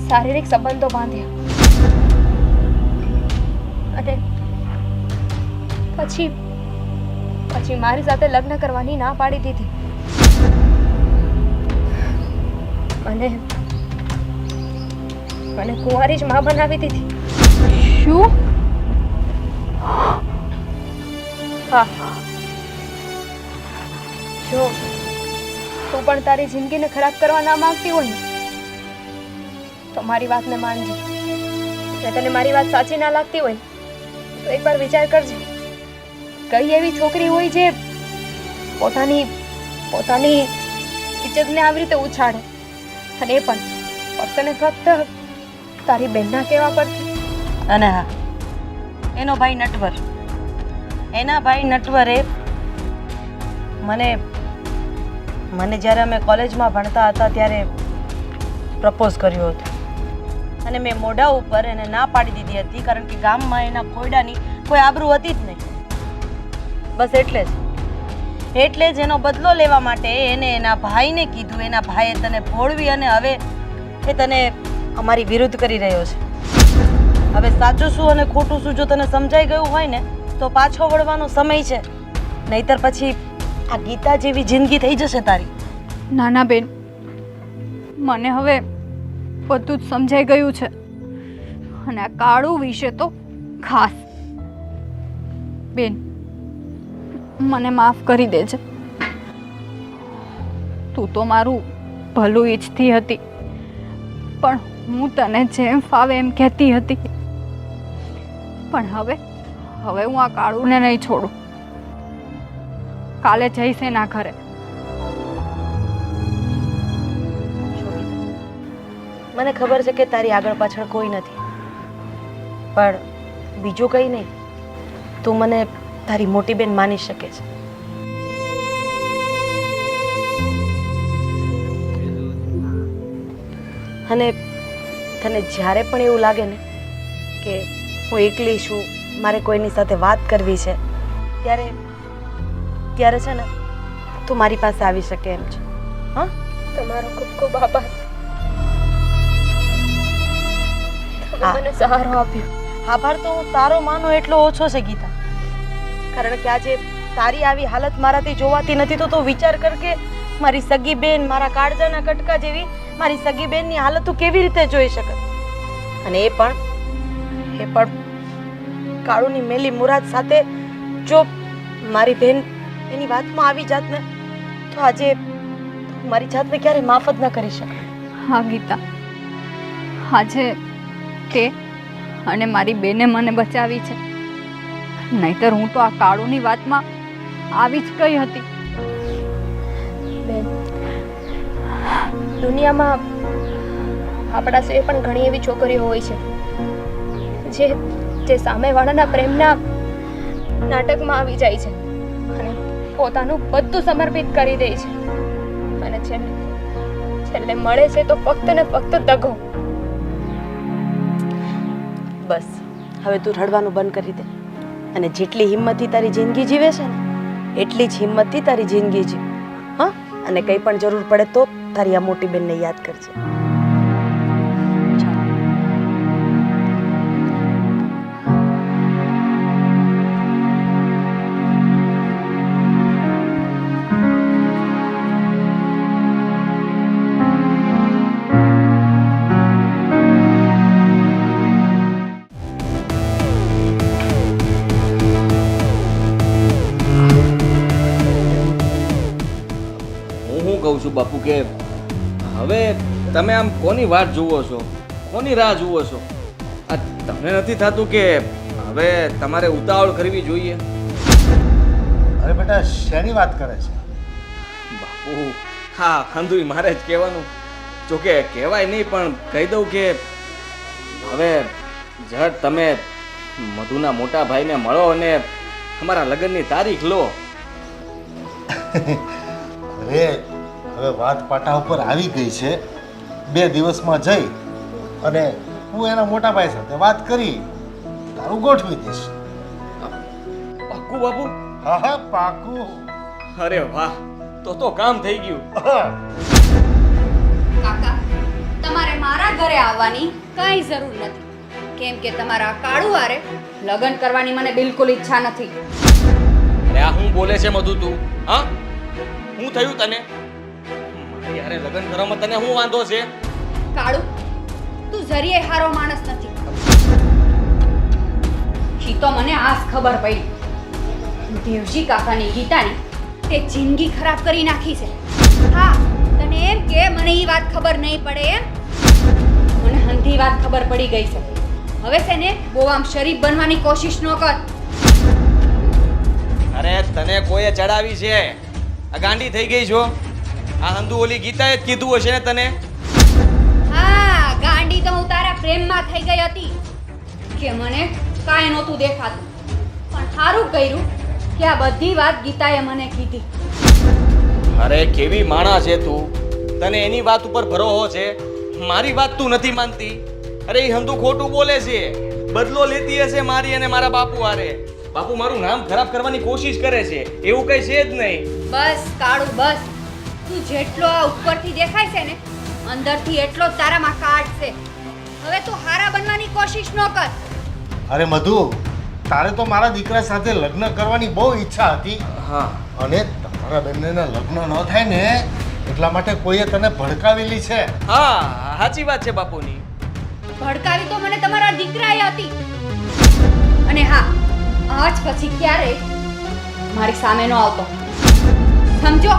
C: શારીરિક સંબંધો બાંધ્યા અને પછી મારી સાથે લગ્ન કરવાની ના પાડી દીધી. મને કુંવારી જ માં બનાવી દીધી.
E: શું?
C: હા, જો તું પણ તારી જિંદગીને ખરાબ કરવા ના માંગતી હોય ને તો મારી વાતને માનજે. ને તને મારી વાત સાચી ના લાગતી હોય તો એકવાર વિચાર કરજે. કઈ એવી છોકરી હોય જે પોતાની ઇજ્જતને આવી રીતે ઉછાળે, અને એ પણ ફક્ત ને ફક્ત તારી બહેનના કહેવા પરથી.
J: અને હા, એનો ભાઈ નટવર, એના ભાઈ નટવરે મને જ્યારે અમે કોલેજમાં ભણતા હતા ત્યારે પ્રપોઝ કર્યો હતો અને મેં મોઢા ઉપર એને ના પાડી દીધી હતી કારણ કે ગામમાં એના ખોયડાની કોઈ આબરૂ હતી જ નહીં. બસ એટલે જ એનો બદલો લેવા માટે એને એના ભાઈને કીધું. એના ભાઈએ તને ભોળવી અને હવે એ તને અમારી વિરુદ્ધ કરી રહ્યો છે. હવે સાચું શું અને ખોટું શું જો તને સમજાઈ ગયું હોય ને તો પાછો વળવાનો સમય છે, નહીતર પછી આ ગીતા જેવી જિંદગી થઈ જશે તારી.
E: નાના બેન, મને હવે બધું જ સમજાઈ ગયું છે અને આ કાળુ વિશે તો ખાસ. બેન, મને માફ કરી દેજે. તું તો મારું ભલું ઈચ્છતી હતી, પણ હું તને જેમ ફાવે એમ કહેતી હતી. પણ હવે હું આ કાળુને નહીં છોડું. કાલે જઈશ એના ઘરે.
J: મને ખબર છે કે તારી આગળ પાછળ કોઈ નથી, પણ બીજું કંઈ નહીં. તું મને તારી મોટી બેન માની શકે છે. અને તને જ્યારે પણ એવું લાગે ને કે હું એકલી છું, મારે કોઈની સાથે વાત કરવી છે, ત્યારે છે ને તું મારી પાસે આવી શકે એમ છે. હા,
C: તમારો ખૂબ ખૂબ આભાર. તમે મને સહારો આપ્યો.
J: આભાર તો હું તારો માનો એટલો ઓછો છે ગીતા, કારણ કે આજે તારી આવી હાલત મારાથી જોવાતી નથી. તો વિચાર કર કે મારી સગી બેન, મારા કાળજાના કટકા જેવી મારી સગી બેનની હાલત તું કેવી રીતે જોઈ શકે. અને એ પણ કાળુની મેલી મુરાદ સાથે જો મારી બેન એની વાતમાં આવી જાત ને તો આજે મારી જાતને ક્યારે માફ જ ન કરી શકે.
E: હા ગીતા, આજે તે અને મારી બેને મને બચાવી છે, નહીતર હું તો આ કાળુની વાતમાં આવી જ ગઈ હતી.
C: બેન, દુનિયામાં આપણા સિવાય પણ ઘણી એવી છોકરીઓ હોય છે જે સામેવાળાના પ્રેમના નાટકમાં આવી જાય છે અને પોતાનું બધું સમર્પિત કરી દે છે, અને છેલ્લે મળે છે તો ફક્ત ને ફક્ત દગો.
J: બસ હવે તું રડવાનું બંધ કરી દે અને જેટલી હિંમતથી તારી જિંદગી જીવે છે ને એટલી જ હિંમતથી તારી જિંદગી જીવ. હા, અને કંઈ પણ જરૂર પડે તો તારી આ મોટી બેનને યાદ કરજે.
D: કહું છું બાપુ કે હવે તમે આમ કોની વાટ જુઓ છો, કોની રાહ જુઓ છો? આ તમને નથી થતું કે હવે તમારે ઉતાવળ કરવી જોઈએ?
G: અરે બેટા, શેની વાત કરે છે
D: બાપુ? હા, ખંદુય મારે જ કહેવાનું. જોકે કહેવાય નહીં પણ કહી દઉં કે હવે ઝટ તમે મધુના મોટા ભાઈને મળો અને અમારા લગ્નની તારીખ લો.
G: અરે હવે વાત પાટા ઉપર આવી ગઈ છે. 2 દિવસમાં જઈ અને હું એના મોટા ભાઈ સાથે વાત કરી તારું ગોઠવી દઈશ.
D: પાક્કું બાપુ?
G: હા હા, પાકું.
D: અરે વાહ, તો કામ થઈ ગયું.
E: કાકા, તમારે મારા ઘરે આવવાની કઈ જરૂર નથી, કેમ કે તમારા કાળુ હારે લગ્ન કરવાની મને બિલકુલ ઈચ્છા નથી.
D: અરે આ હું બોલે છે મધુ તું? હા, હું થયું તને? મારી હારે લગ્ન કરવામાં તને શું વાંધો છે?
E: કાળુ, તું જરીએ હારો માણસ નથી. ઈ તો મને આજ ખબર પડી. દેવજી કાકાની ગીતાની તે જિંદગી ખરાબ કરી નાખી છે. હા, તને એમ કે મને ઈ વાત ખબર નહીં પડે એમ? મને હંધી વાત ખબર પડી ગઈ છે. હવે છે ને બહુ આમ શરીફ બનવાની કોશિશ ન કર.
D: અરે તને કોઈએ ચડાવી છે? આ ગાંડી થઈ ગઈ છો? આ હંધુ ઓલી ગીતાએ જ કીધું હશે ને તને?
E: હા, ગાંડી તો હું તારા પ્રેમમાં થઈ ગઈ હતી કે મને કાંઈ નહોતું દેખાતું. પણ સારું કર્યું કે આ બધી વાત ગીતાએ મને કીધી.
D: અરે કેવી માણા છે તું! તને એની વાત ઉપર ભરોસો છે, મારી વાત તું નથી માનતી. અરે એ હંધુ ખોટું બોલે છે. બદલો લેતી હશે મારી અને મારા બાપુ હારે. બાપુ મારું નામ ખરાબ કરવાની કોશિશ કરે છે, એવું કઈ છે જ નહીં.
E: બસ કાળું બસ. તું જેટલો આ ઉપરથી દેખાય છે ને અંદરથી એટલો જ તારામાં કાટ છે. હવે તું હારા બનવાની કોશિશ ન કર.
G: અરે મધુ, તારે તો મારા દીકરા સાથે લગ્ન કરવાની બહુ ઈચ્છા હતી.
D: હા,
G: અને તમારા બંનેના લગ્ન ન થાય ને એટલા માટે કોઈએ તને ભડકાવેલી છે.
D: હા, સાચી વાત છે બાપુની.
E: ભડકાવી તો મને તમારા દીકરાએ હતી. અને હા, આજ પછી ક્યારે મારી સામે ન આવતો, સમજો?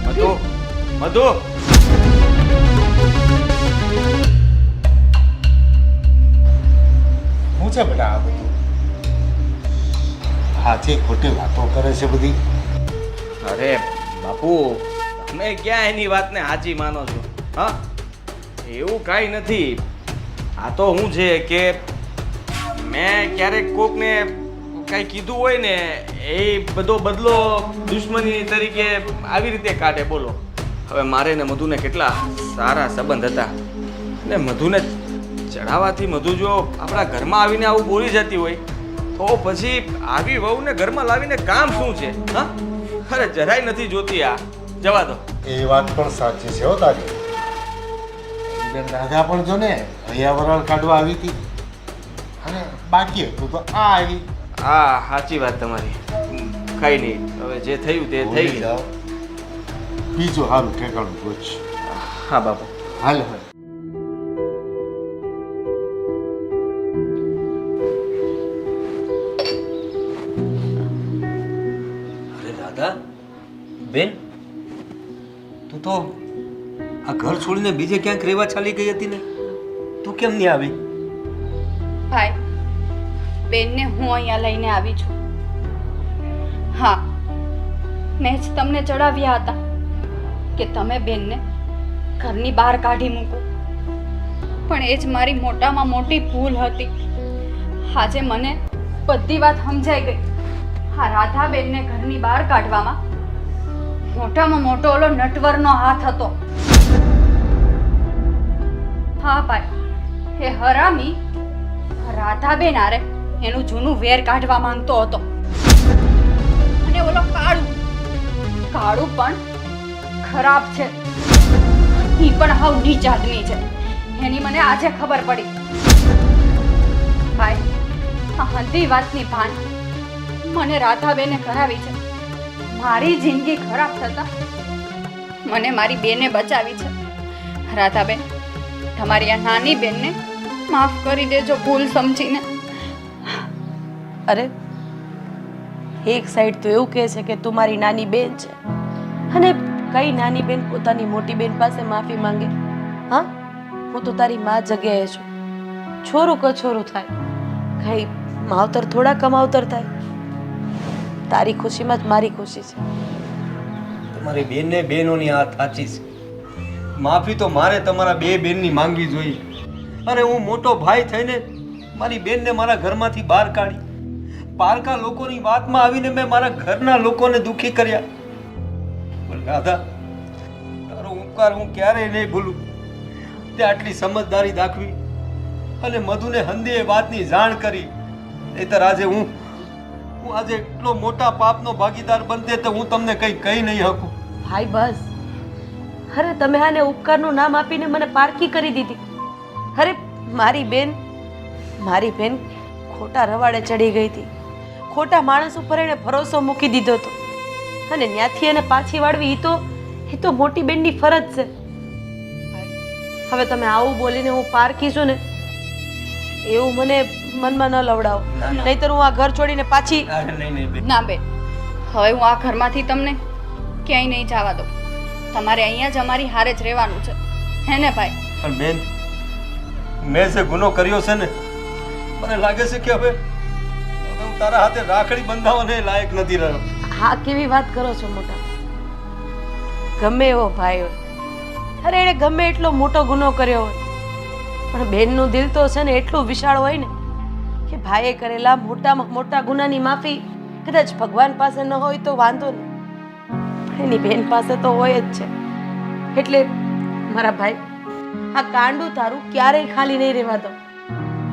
D: મધુ, મધુ.
G: શું છે બેટા આ બધું? સાચી ખોટી વાતો કરે છે બધી.
D: અરે બાપુ, તમે ક્યાં એની વાતને સાચી માનો છો? હા, એવું કાંઈ નથી. આ તો શું છે કે મેં ક્યારેક કોકને કાંઈ કીધું હોય ને એ બધો બદલો દુશ્મની તરીકે આવી રીતે કાઢે. બોલો, હવે મારે ને મધુને કેટલા સારા સંબંધ હતા ને મધુને ચડાવવાથી મધુ જો આપણા ઘરમાં આવીને આવું બોલી જતી હોય તો પછી આવી વહુને ઘરમાં લાવીને કામ શું છે? હા, અરે જરાય નથી જોતી. આ જવા દો.
G: એ વાત પણ સાચી છે હો તારી. બેન રાધા પણ જો ને અહીંયા વરાળ કાઢવા આવી હતી અને બાકી હતું તો આ આવી.
D: હા, સાચી વાત તમારી. કઈ નહીં, હવે જે થયું તે થઈ
G: ભૂલી
D: ગયું.
G: જાઓ. બીજું સારું ઠેકાણું પૂછ.
D: હા બાપુ.
G: હાલ હવે.
F: અરે દાદા, બેન, તું તો આ ઘર છોડીને બીજે ક્યાંક રહેવા ચાલી ગઈ હતી ને, તું કેમ નહીં આવી?
E: ભાઈ, બેનને હું અહીંયા લઈને આવી છું. હા, મેં જ તમને ચડાવ્યા હતા કે તમે બેનને ઘરની બહાર કાઢી મૂકો, પણ એ જ મારી મોટામાં મોટી ભૂલ હતી. આજે મને બધી વાત સમજાઈ ગઈ. હા, રાધાબેનને ઘરની બહાર કાઢવામાં મોટામાં મોટો ઓલો નટવરનો હાથ હતો. હા ભાઈ, એ હરામી રાધાબેન આરે એનું જૂનું વેર કાઢવા માંગતો હતો. અને ઓલો કાળું પણ ખરાબ છે. એ પણ હાવ નીચ આદમી છે. એની મને આજે ખબર પડી. ભાઈ, આ હંધી વાતની ભાન મને રાધાબેને કરાવી છે. મારી જિંદગી ખરાબ થતા મને મારી બેને બચાવી છે. રાધાબેન, તમારી આ નાની બેનને માફ કરી દેજો ભૂલ સમજીને.
J: અરે એક સાઈડ તો એવું કહે છે કે તું મારી નાની બેન છે અને કઈ નાની બેન પોતાની મોટી બેન પાસે માફી માંગે? હા, હું તો તારી માં જગ્યાએ છું. છોરું કછોરું થાય, કઈ માવતર થોડા કમાવતર થાય. તારી ખુશીમાં જ મારી ખુશી છે.
F: તમારી બેનને બહેનોની આ સાચી છે. માફી તો મારે તમારા બે બેનની માંગવી જોઈએ. અને હું મોટો ભાઈ થઈને મારી બેનને મારા ઘરમાંથી બહાર કાઢી. પારકા લોકોની વાતમાં આવીને મેં મારા ઘરના લોકોને દુખી કર્યા. પણ રાધા, તારો ઉપકાર હું ક્યારેય નહીં ભૂલું. તે આટલી સમજદારી દાખવી અને મધુને હંદે એ વાતની જાણ કરી. નહીંતર આજે હું આજે એટલો મોટા પાપનો ભાગીદાર બનતે તો હું તમને કંઈ કહી નહીં શકું.
J: ભાઈ બસ. અરે તમે આને ઉપકારનું નામ આપીને મને પારકી કરી દીધી. અરે મારી બેન ખોટા રવાડે ચડી ગઈ હતી. ખોટા માણસ ઉપર એને ભરોસો મૂકી દીધો હતો અને ત્યાંથી એને પાછી વાળવી એ તો મોટી બેનની ફરજ છે. હવે તમે આવું બોલીને હું પારકી છું ને એવું મને મનમાં ન લવડાવો. નહીતર હું આ ઘર છોડીને પાછી.
F: નહીં બેન.
E: ના બેન, હવે હું આ ઘરમાંથી તમને ક્યાંય નહીં જવા દઉં. તમારે અહીંયા જ અમારી હારે જ રહેવાનું છે, હે ને ભાઈ?
F: પણ બેન, મેં જે ગુનો કર્યો છે ને, મને લાગે છે કે હવે હું તારા હાથે રાખડી બંધાવવાને લાયક નથી રહ્યો.
J: હા, કેવી વાત કરો છો મોટા? ગમે એવો ભાઈ હોય, અરે એણે ગમે એટલો મોટો ગુનો કર્યો હોય, પણ બેનનું દિલ તો છે ને એટલું વિશાળ હોય ને કે ભાઈએ કરેલા મોટામાં મોટા ગુનાની માફી કદાચ ભગવાન પાસે ન હોય તો વાંધો નહીં, પણ એની બેન પાસે તો હોય જ છે. એટલે મારા ભાઈ, આ કાંડું તારું ક્યારેય ખાલી નહીં રહેવા દો.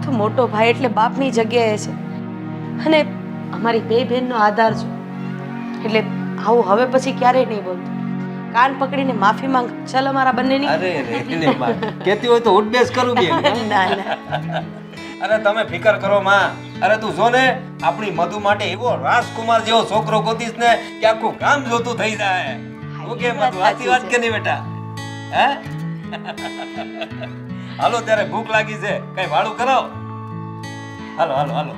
J: તું મોટો ભાઈ એટલે બાપની જગ્યાએ છે અને અમારી બે બહેનનો આધાર છો એટલે આવું હવે પછી ક્યારેય નહીં બોલતો. કાન પકડીને માફી માંગ ચાલ અમારા બંનેની.
F: અરે રે ને માં કેતી હોય તો ઉઠબેસ કરું બેન.
J: ના ના
F: અરે તમે ફિકર કરો માં. અરે તું જો ને આપણી મધુ માટે એવો રાજકુમાર જેવો છોકરો ગોતીશ ને કે આખું ગામ જોતું થઈ જાય. ઓકે મધુ સાચી વાત કે નહીં બેટા? હે હાલો ત્યારે ભૂખ લાગી છે કઈ વાળું કરાવો. હાલો હાલો હાલો.